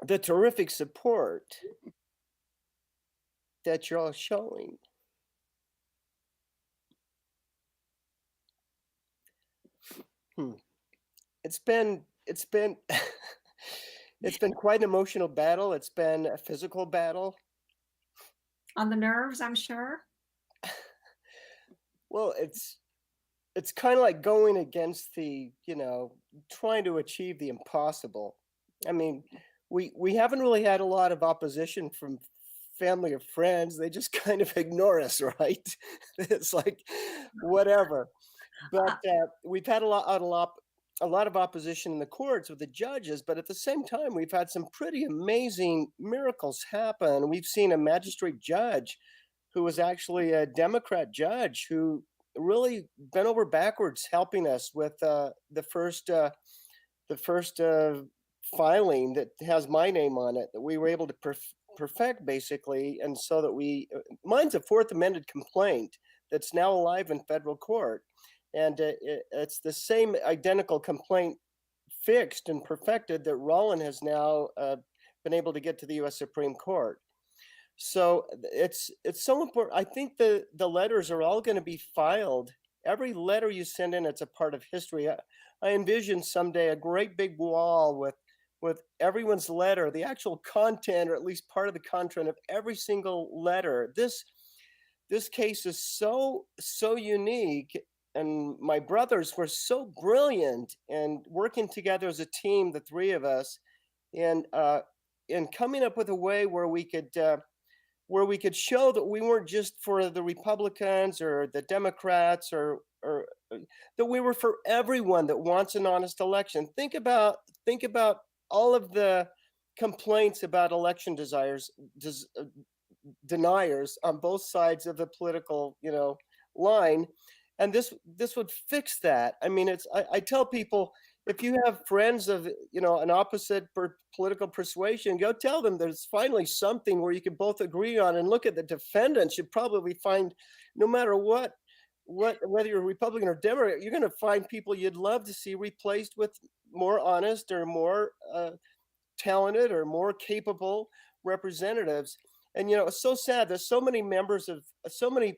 the terrific support that you're all showing. It's been it's been quite an emotional battle. It's been a physical battle. On the nerves, I'm sure. Well, it's kind of like going against the, trying to achieve the impossible. I mean, we haven't really had a lot of opposition from family or friends. They just kind of ignore us, right? It's like, whatever. But we've had a lot of opposition in the courts with the judges, but at the same time, we've had some pretty amazing miracles happen. We've seen a magistrate judge who was actually a Democrat judge who really bent over backwards helping us with the first filing that has my name on it, that we were able to perfect, basically. And so that mine's a 4th amended complaint that's now alive in federal court. And it's the same identical complaint fixed and perfected that RALAND has now been able to get to the U.S. Supreme Court. So it's so important. I think the letters are all going to be filed. Every letter you send in, it's a part of history. I envision someday a great big wall with everyone's letter, the actual content, or at least part of the content of every single letter. This case is so unique. And my brothers were so brilliant and working together as a team, the 3 of us, and coming up with a way where we could show that we weren't just for the Republicans or the Democrats, or that we were for everyone that wants an honest election. Think about all of the complaints about election deniers on both sides of the political, line. And this would fix that. I mean, I tell people, if you have friends of, an opposite political persuasion, go tell them there's finally something where you can both agree on, and look at the defendants. You'd probably find, no matter whether you're Republican or Democrat, you're going to find people you'd love to see replaced with more honest or more talented or more capable representatives. And, it's so sad. There's so many members of so many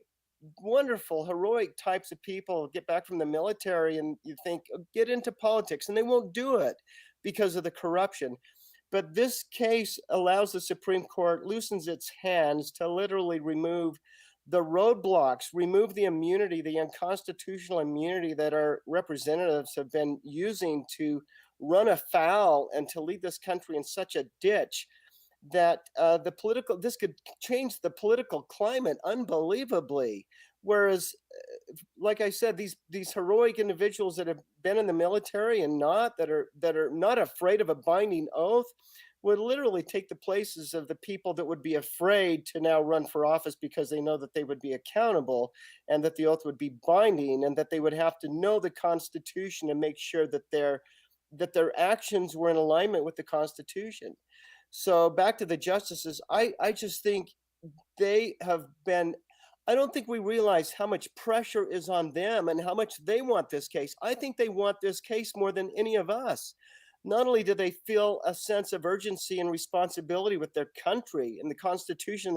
wonderful, heroic types of people get back from the military, and you think, get into politics, and they won't do it because of the corruption. But this case allows the Supreme Court, loosens its hands to literally remove the roadblocks, remove the immunity, the unconstitutional immunity that our representatives have been using to run afoul and to lead this country in such a ditch that this could change the political climate unbelievably. Whereas, like I said, these heroic individuals that have been in the military and that are not afraid of a binding oath would literally take the places of the people that would be afraid to now run for office because they know that they would be accountable and that the oath would be binding and that they would have to know the Constitution and make sure that their actions were in alignment with the Constitution. So back to the justices, I just think they have been, I don't think we realize how much pressure is on them and how much they want this case. I think they want this case more than any of us. Not only do they feel a sense of urgency and responsibility with their country and the Constitution,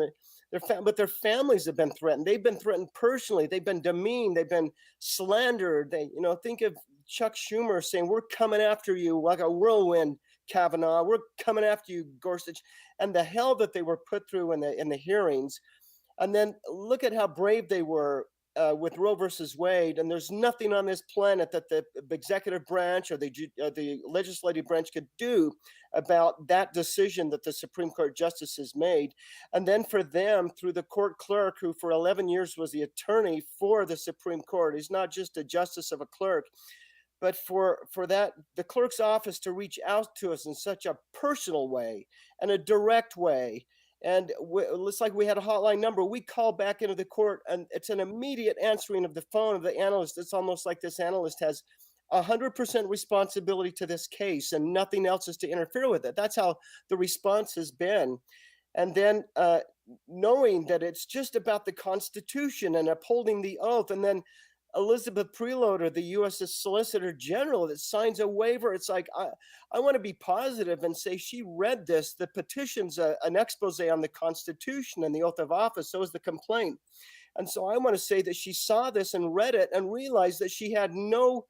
but their families have been threatened. They've been threatened personally. They've been demeaned. They've been slandered. Think of Chuck Schumer saying, "We're coming after you like a whirlwind, Kavanaugh. We're coming after you, Gorsuch," and the hell that they were put through in the hearings. And then look at how brave they were with Roe versus Wade. And there's nothing on this planet that the executive branch or the legislative branch could do about that decision that the Supreme Court justices made. And then for them, through the court clerk, who for 11 years was the attorney for the Supreme Court, he's not just a justice of a clerk, but for that, the clerk's office to reach out to us in such a personal way and a direct way. And it's like we had a hotline number. We call back into the court, and it's an immediate answering of the phone of the analyst. It's almost like this analyst has 100% responsibility to this case, and nothing else is to interfere with it. That's how the response has been. And then knowing that it's just about the Constitution and upholding the oath, and then Elizabeth Preloader, the U.S. Solicitor General, that signs a waiver. It's like, I want to be positive and say she read this. The petition's an expose on the Constitution and the oath of office. So is the complaint. And so I want to say that she saw this and read it and realized that she had no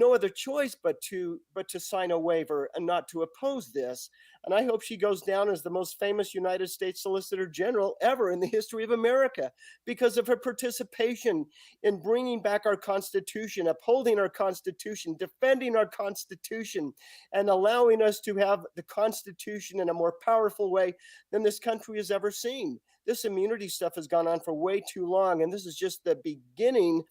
other choice but to sign a waiver and not to oppose this. And I hope she goes down as the most famous United States Solicitor General ever in the history of America because of her participation in bringing back our Constitution, upholding our Constitution, defending our Constitution, and allowing us to have the Constitution in a more powerful way than this country has ever seen. This immunity stuff has gone on for way too long, and this is just the beginning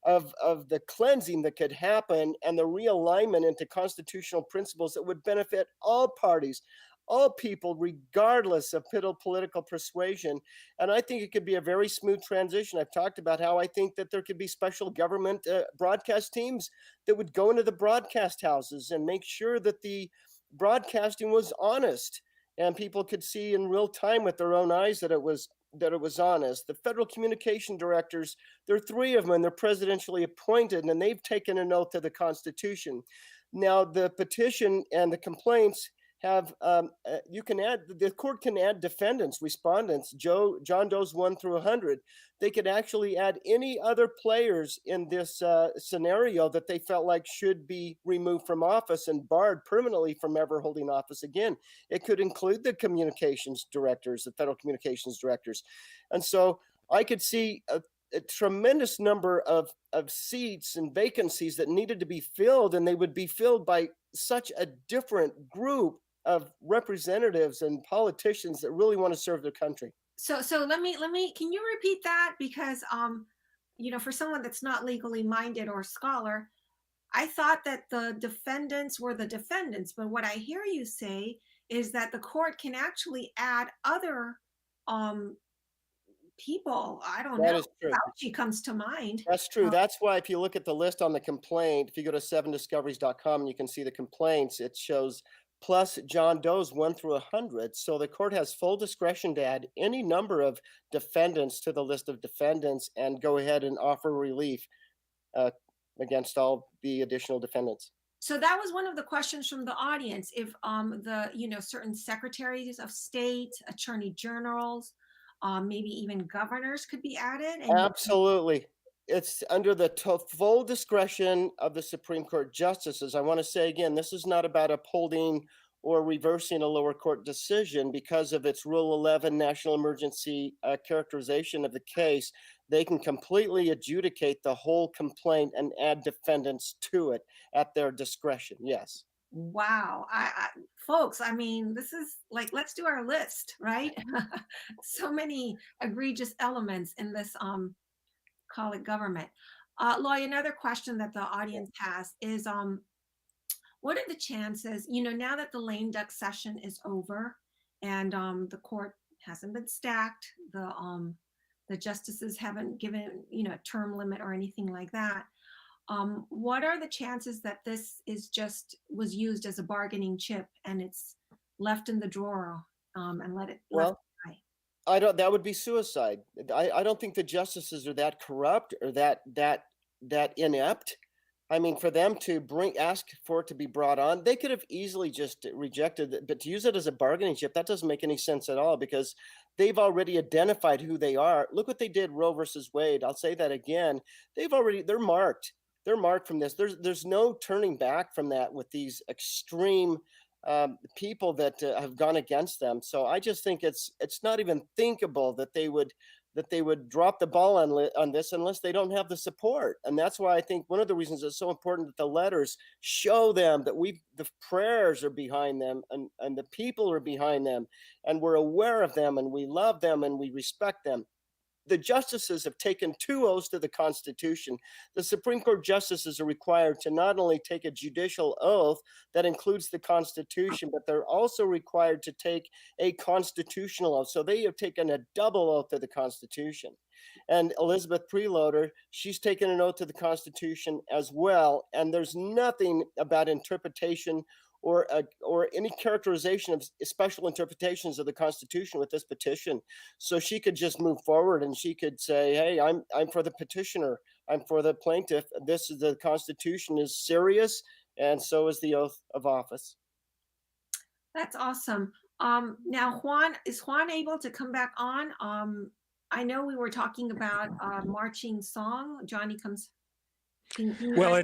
of the cleansing that could happen and the realignment into constitutional principles that would benefit all parties, all people, regardless of political persuasion. And I think it could be a very smooth transition. I've talked about how I think that there could be special government broadcast teams that would go into the broadcast houses and make sure that the broadcasting was honest and people could see in real time with their own eyes that it was honest. The federal communication directors, there are 3 of them, and they're presidentially appointed, and they've taken an oath to the Constitution. Now, the petition and the complaints have, the court can add defendants, respondents, John Doe's 1 through 100. They could actually add any other players in this scenario that they felt like should be removed from office and barred permanently from ever holding office again. It could include the communications directors, the federal communications directors. And so I could see a tremendous number of seats and vacancies that needed to be filled, and they would be filled by such a different group of representatives and politicians that really want to serve their country. So let me, can you repeat that? Because, for someone that's not legally minded or scholar, I thought that the defendants were the defendants, but what I hear you say is that the court can actually add other people. I don't know. Fauci comes to mind. That's true. That's why if you look at the list on the complaint, if you go to 7discoveries.com and you can see the complaints, it shows plus John Doe's 1 through 100. So the court has full discretion to add any number of defendants to the list of defendants and go ahead and offer relief against all the additional defendants. So that was one of the questions from the audience. If certain secretaries of state, attorney generals, maybe even governors could be added. Absolutely. It's under the full discretion of the Supreme Court justices. I want to say again, this is not about upholding or reversing a lower court decision because of its Rule 11 national emergency characterization of the case. They can completely adjudicate the whole complaint and add defendants to it at their discretion. Yes. Wow. Folks, I mean, this is like, let's do our list, right? So many egregious elements in this call it government. Loy, another question that the audience has is what are the chances, now that the lame duck session is over and the court hasn't been stacked, the justices haven't given, a term limit or anything like that. What are the chances that this was used as a bargaining chip and it's left in the drawer and left die? That would be suicide. I don't think the justices are that corrupt or that inept. I mean, for them to ask for it to be brought on, they could have easily just rejected it. But to use it as a bargaining chip, that doesn't make any sense at all, because they've already identified who they are. Look what they did, Roe versus Wade. I'll say that again. They're marked. They're marked from this. There's no turning back from that with these extreme people that have gone against them. So I just think it's not even thinkable that they would drop the ball on this unless they don't have the support. And that's why I think one of the reasons it's so important that the letters show them that the prayers are behind them and the people are behind them, and we're aware of them and we love them and we respect them. The justices have taken 2 oaths to the Constitution. The Supreme Court justices are required to not only take a judicial oath that includes the Constitution, but they're also required to take a constitutional oath. So they have taken a double oath to the Constitution. And Elizabeth Preloader, she's taken an oath to the Constitution as well. And there's nothing about interpretation or any characterization of special interpretations of the Constitution with this petition. So she could just move forward and she could say, hey, I'm for the petitioner. I'm for the plaintiff. The Constitution is serious, and so is the oath of office. That's awesome. Now, is Juan able to come back on? I know we were talking about marching song, Johnny Comes. Well,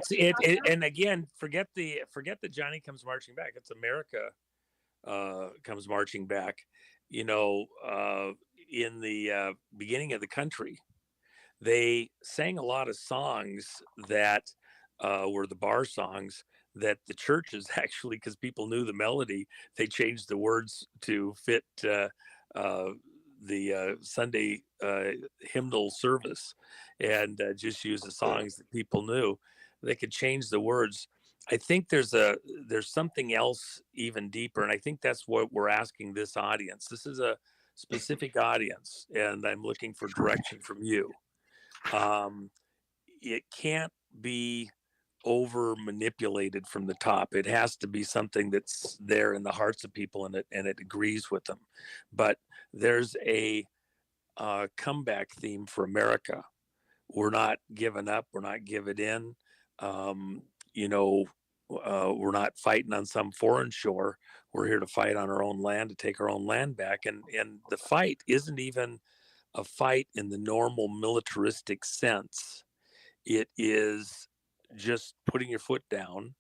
and again, forget the Johnny Comes Marching Back. It's America comes marching back. In the beginning of the country, they sang a lot of songs that were the bar songs that the churches actually, because people knew the melody, they changed the words to fit the Sunday hymnal service, and just use the songs that people knew. They could change the words. I think there's something else even deeper, and I think that's what we're asking this audience. This is a specific audience, and I'm looking for direction from you. It can't be over manipulated from the top. It has to be something that's there in the hearts of people, and it agrees with them. But there's a comeback theme for America. We're not giving up. We're not giving in. We're not fighting on some foreign shore. We're here to fight on our own land, to take our own land back. And the fight isn't even a fight in the normal militaristic sense. It is just putting your foot down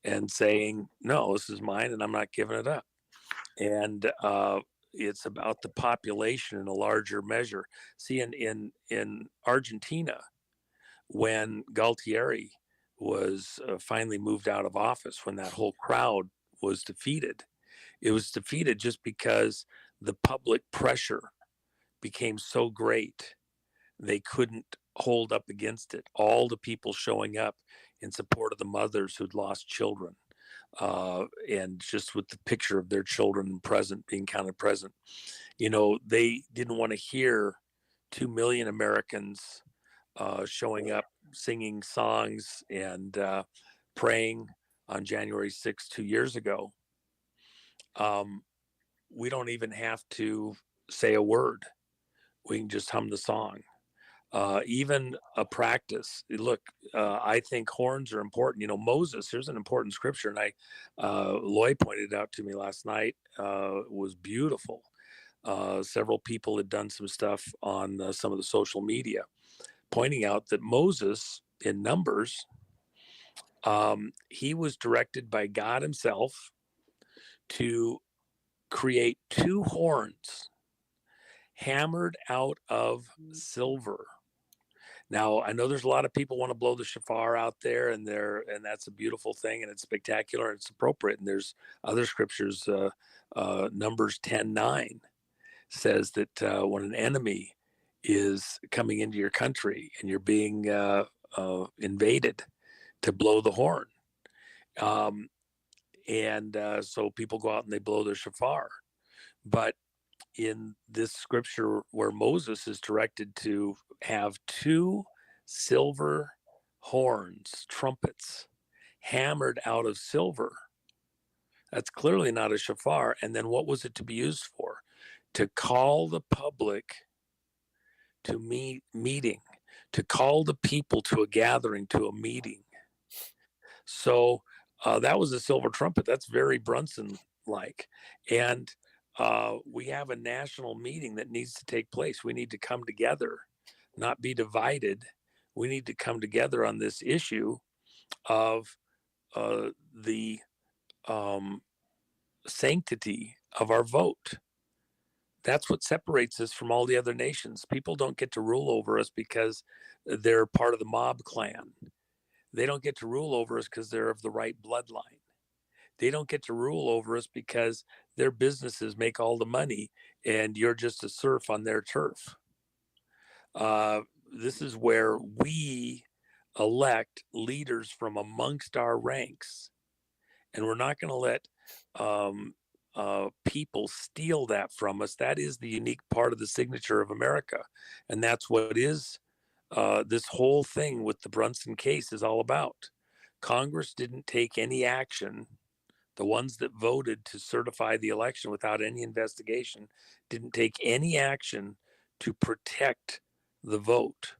and saying, no, this is mine and I'm not giving it up. And it's about the population in a larger measure. See, in Argentina, when Galtieri was finally moved out of office, when that whole crowd was defeated, it was defeated just because the public pressure became so great they couldn't hold up against it. All the people showing up in support of the mothers who'd lost children, and just with the picture of their children being counted present, they didn't want to hear 2 million Americans showing up, singing songs and praying on January 6th, 2 years ago. We don't even have to say a word. We can just hum the song. Even a practice. Look, I think horns are important. Moses, here's an important scripture. And Loy pointed out to me last night, was beautiful. Several people had done some stuff on some of the social media, pointing out that Moses in Numbers, he was directed by God himself to create two horns hammered out of silver. Now, I know there's a lot of people want to blow the shofar out there, and that's a beautiful thing, and it's spectacular, and it's appropriate. And there's other scriptures, Numbers 10:9 says that when an enemy is coming into your country and you're being invaded, to blow the horn. So people go out and they blow their shofar. But in this scripture where Moses is directed to have two silver horns, trumpets, hammered out of silver, that's clearly not a shofar. And then what was it to be used for? To call the public to meeting, to call the people to a gathering, to a meeting. So that was a silver trumpet. That's very Brunson-like. And we have a national meeting that needs to take place. We need to come together, not be divided. We need to come together on this issue of the sanctity of our vote. That's what separates us from all the other nations. People don't get to rule over us because they're part of the mob clan. They don't get to rule over us because they're of the right bloodline. They don't get to rule over us because their businesses make all the money and you're just a serf on their turf. This is where we elect leaders from amongst our ranks. And we're not going to let people steal that from us. That is the unique part of the signature of America. And that's what is this whole thing with the Brunson case is all about. Congress didn't take any action. The ones that voted to certify the election without any investigation didn't take any action to protect the vote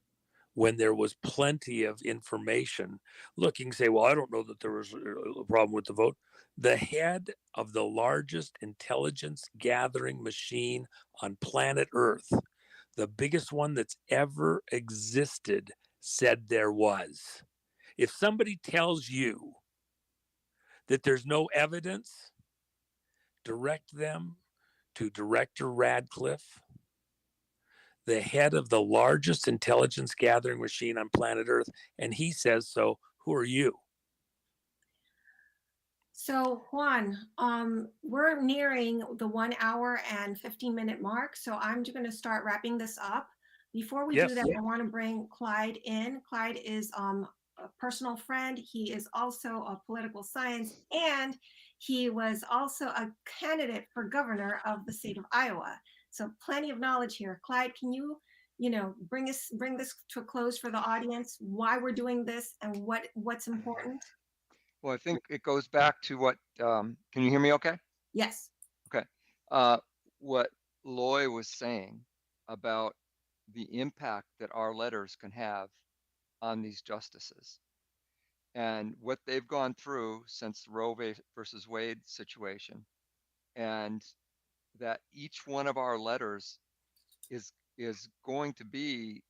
when there was plenty of information. Look, you can say, well, I don't know that there was a problem with the vote. The head of the largest intelligence gathering machine on planet Earth, the biggest one that's ever existed, said there was. If somebody tells you that there's no evidence, direct them to Director Radcliffe, the head of the largest intelligence gathering machine on planet Earth, and he says so. Who are you? So Juan, we're nearing the 1 hour and 15-minute mark. So I'm going to start wrapping this up. Before we do that, I want to bring Clyde in. Clyde is a personal friend. He is also a political science, and he was also a candidate for governor of the state of Iowa. So plenty of knowledge here. Clyde, can you bring this to a close for the audience, why we're doing this and what's important? Well, I think it goes back to what, can you hear me okay? Yes. Okay. What Loy was saying about the impact that our letters can have on these justices and what they've gone through since the Roe versus Wade situation, and that each one of our letters is going to be,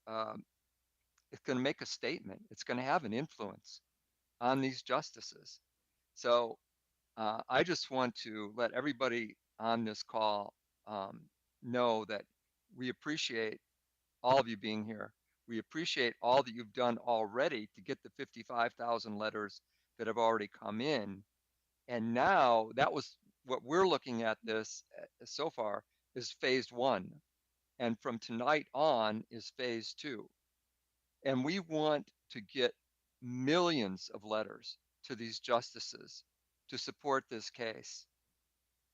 it's going to make a statement. It's going to have an influence on these justices. So I just want to let everybody on this call know that we appreciate all of you being here. We appreciate all that you've done already to get the 55,000 letters that have already come in. And now that was what we're looking at this so far is phase 1. And from tonight on is phase 2. And we want to get millions of letters to these justices to support this case.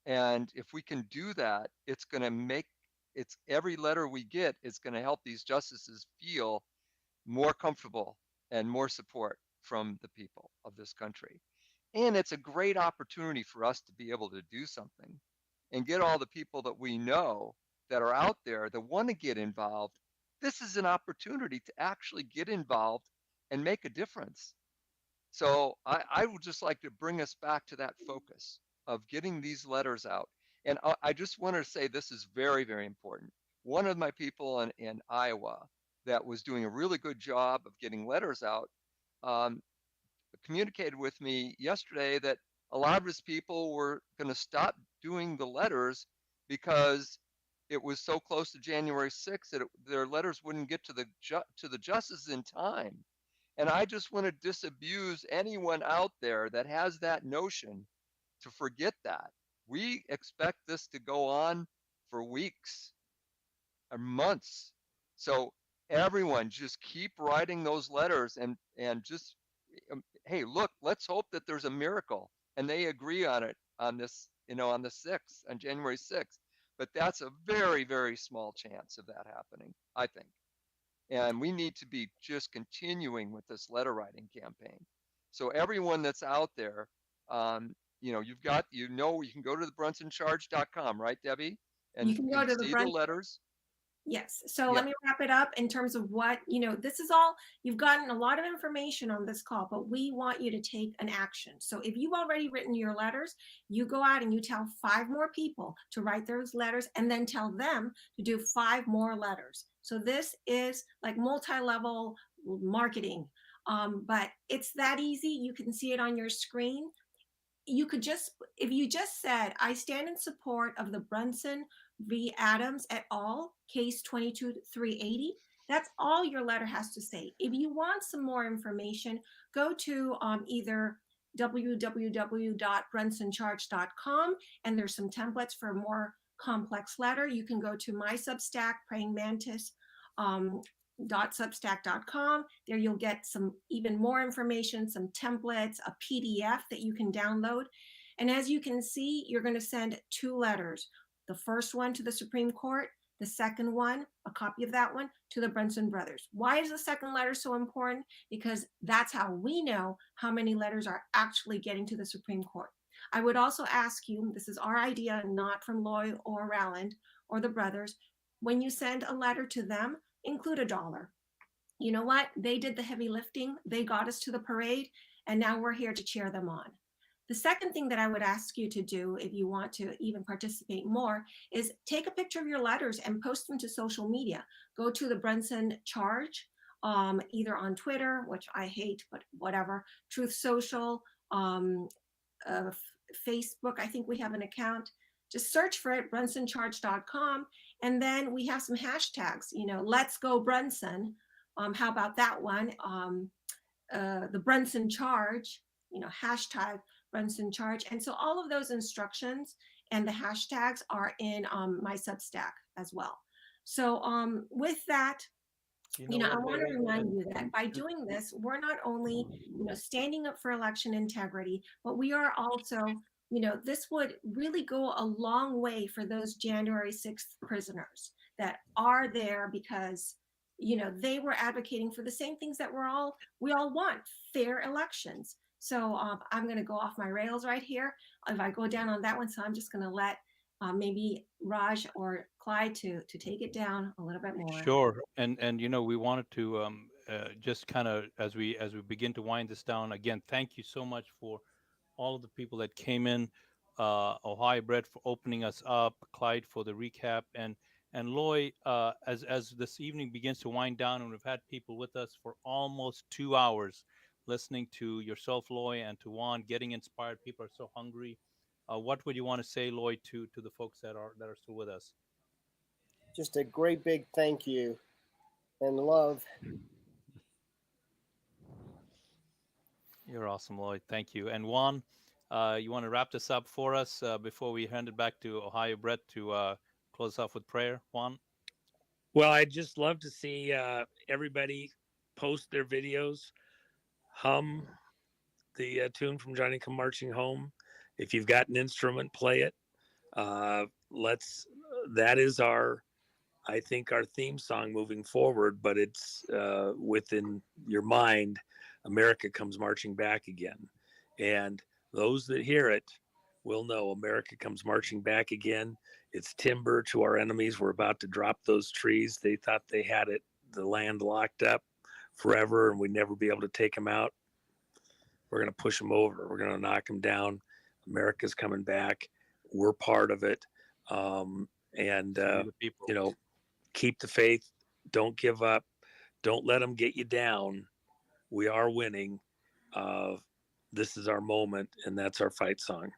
And if we can do that, it's going to make every letter we get is going to help these justices feel more comfortable and more support from the people of this country. And it's a great opportunity for us to be able to do something and get all the people that we know that are out there that want to get involved. This is an opportunity to actually get involved and make a difference. So I would just like to bring us back to that focus of getting these letters out. And I just want to say this is very, very important. One of my people in Iowa that was doing a really good job of getting letters out communicated with me yesterday that a lot of his people were going to stop doing the letters because it was so close to January 6th that their letters wouldn't get to the justices in time. And I just want to disabuse anyone out there that has that notion to forget that. We expect this to go on for weeks or months. So everyone just keep writing those letters and just, hey, look, let's hope that there's a miracle and they agree on it on this, on the 6th, on January 6th. But that's a very, very small chance of that happening, I think. And we need to be just continuing with this letter writing campaign. So everyone that's out there, you can go to the brunsonCharge.com, right, Debbie? And You can go to the see the letters. Yes. So Yeah. let me wrap it up in terms of what, this is all, you've gotten a lot of information on this call, but we want you to take an action. So if you've already written your letters, you go out and you tell 5 more people to write those letters and then tell them to do 5 more letters. So this is like multi-level marketing, but it's that easy. You can see it on your screen. You could just, if you just said, I stand in support of the Brunson v. Adams et al., case 22-380, that's all your letter has to say. If you want some more information, go to either www.brunsoncharge.com, and there's some templates for a more complex letter. You can go to my Substack, Praying Mantis, .substack.com. There you'll get some even more information, some templates, a PDF that you can download. And as you can see, you're going to send 2 letters. The first one to the Supreme Court, the second one, a copy of that one, to the Brunson brothers. Why is the second letter so important? Because that's how we know how many letters are actually getting to the Supreme Court. I would also ask you, this is our idea, not from Loy or RALAND or the brothers, when you send a letter to them, include $1. You know what? They did the heavy lifting. They got us to the parade, and now we're here to cheer them on. The second thing that I would ask you to do, if you want to even participate more, is take a picture of your letters and post them to social media. Go to the Brunson Charge, either on Twitter, which I hate, but whatever, Truth Social, Facebook, I think we have an account. Just search for it, brunsoncharge.com. And then we have some hashtags, let's go Brunson. How about that one? The Brunson Charge, hashtag Brunson Charge. And so all of those instructions and the hashtags are in my Substack as well. So with that, I want to remind you that by doing this, we're not only, standing up for election integrity, but we are also, this would really go a long way for those January 6th prisoners that are there because, they were advocating for the same things that we all want, fair elections. So I'm going to go off my rails right here. If I go down on that one, so I'm just going to let maybe Raj or Clyde to take it down a little bit more. Sure. And we wanted to just kind of, as we begin to wind this down, again, thank you so much for all of the people that came in, Ohio Brett for opening us up, Clyde for the recap, and Loy, as this evening begins to wind down, and we've had people with us for almost 2 hours, listening to yourself, Loy, and to Juan, getting inspired. People are so hungry. What would you want to say, Loy, to the folks that are still with us? Just a great big thank you and love. You're awesome, Loy. Thank you. And Juan, you want to wrap this up for us before we hand it back to Ohio Brett to close off with prayer, Juan? Well, I'd just love to see everybody post their videos, hum the tune from Johnny Come Marching Home. If you've got an instrument, play it. That is I think our theme song moving forward, but it's within your mind, America comes marching back again. And those that hear it will know America comes marching back again. It's timber to our enemies. We're about to drop those trees. They thought they had the land locked up forever and we'd never be able to take them out. We're going to push them over. We're going to knock them down. America's coming back. We're part of it. Keep the faith. Don't give up. Don't let them get you down. We are winning. this is our moment, and that's our fight song.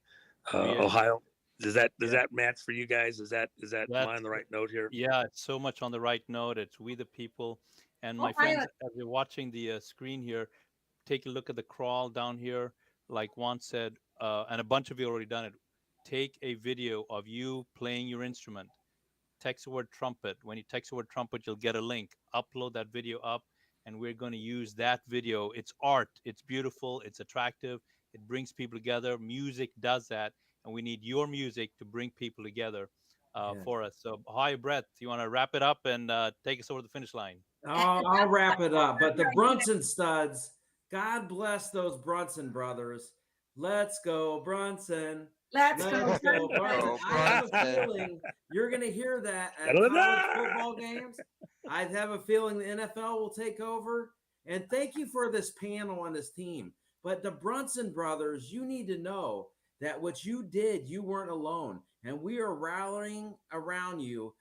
We Ohio, does that Yeah. match for you guys? Am I That's on the right note here? Yeah, it's so much on the right note. It's we the people. And my Ohio. friends, as you're watching the screen here, take a look at the crawl down here. Like Juan said, and a bunch of you already done it. Take a video of you playing your instrument. Text the word trumpet. When you text the word trumpet, you'll get a link. Upload that video up, and we're going to use that video. It's art. It's beautiful. It's attractive. It brings people together. Music does that, and we need your music to bring people together for us. So, hi, Brett. You want to wrap it up and take us over the finish line? I'll wrap it up. But the Brunson studs, God bless those Brunson brothers. Let's go, Brunson. Let's Let's go. go, Brunson. I have a feeling you're going to hear that at college football games. I have a feeling the NFL will take over. And thank you for this panel and this team. But the Brunson brothers, you need to know that what you did, you weren't alone. And we are rallying around you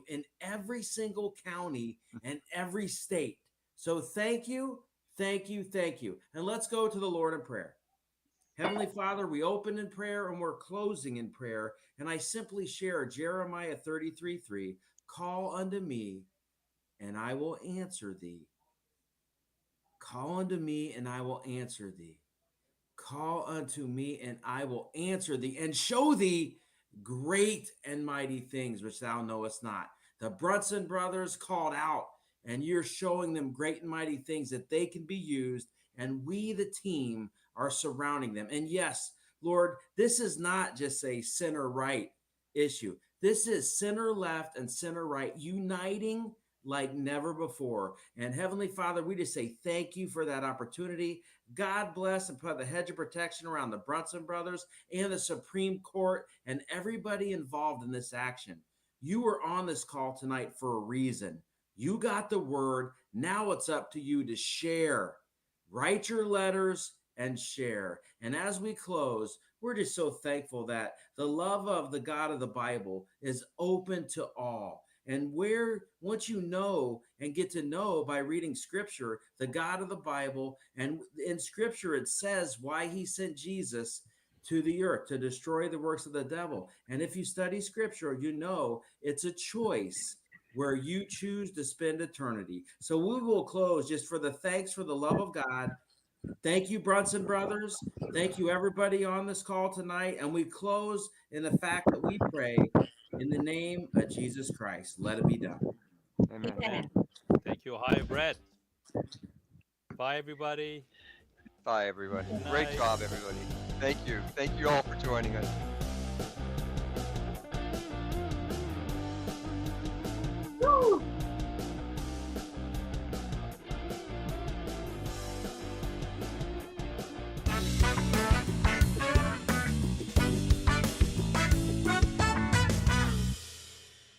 in every single county and every state. So thank you. And let's go to the Lord in prayer. Heavenly Father, we open in prayer and we're closing in prayer. And I simply share Jeremiah 33:3, call unto me and I will answer thee. Call unto me and I will answer thee. Call unto me and I will answer thee and show thee great and mighty things which thou knowest not. The Brunson brothers called out, and you're showing them great and mighty things that they can be used, and we, the team, are surrounding them. And yes, Lord, this is not just a center-right issue. This is center-left and center-right uniting like never before. And Heavenly Father, we just say thank you for that opportunity. God bless and put the hedge of protection around the Brunson brothers and the Supreme Court and everybody involved in this action. You were on this call tonight for a reason. You got the word. Now it's up to you to share. Write your letters and share. And as we close, we're just so thankful that the love of the God of the Bible is open to all. And once you know and get to know by reading scripture, the God of the Bible, and in scripture, it says why he sent Jesus to the earth to destroy the works of the devil. And if you study scripture, you know it's a choice where you choose to spend eternity. So we will close just for the thanks for the love of God. Thank you, Brunson brothers. Thank you, everybody on this call tonight. And we close in the fact that we pray in the name of Jesus Christ. Let it be done. Amen. Thank you. Hi, Brett. Bye, everybody. Bye, everybody. Good Great night. job, everybody. Thank you. Thank you all for joining us.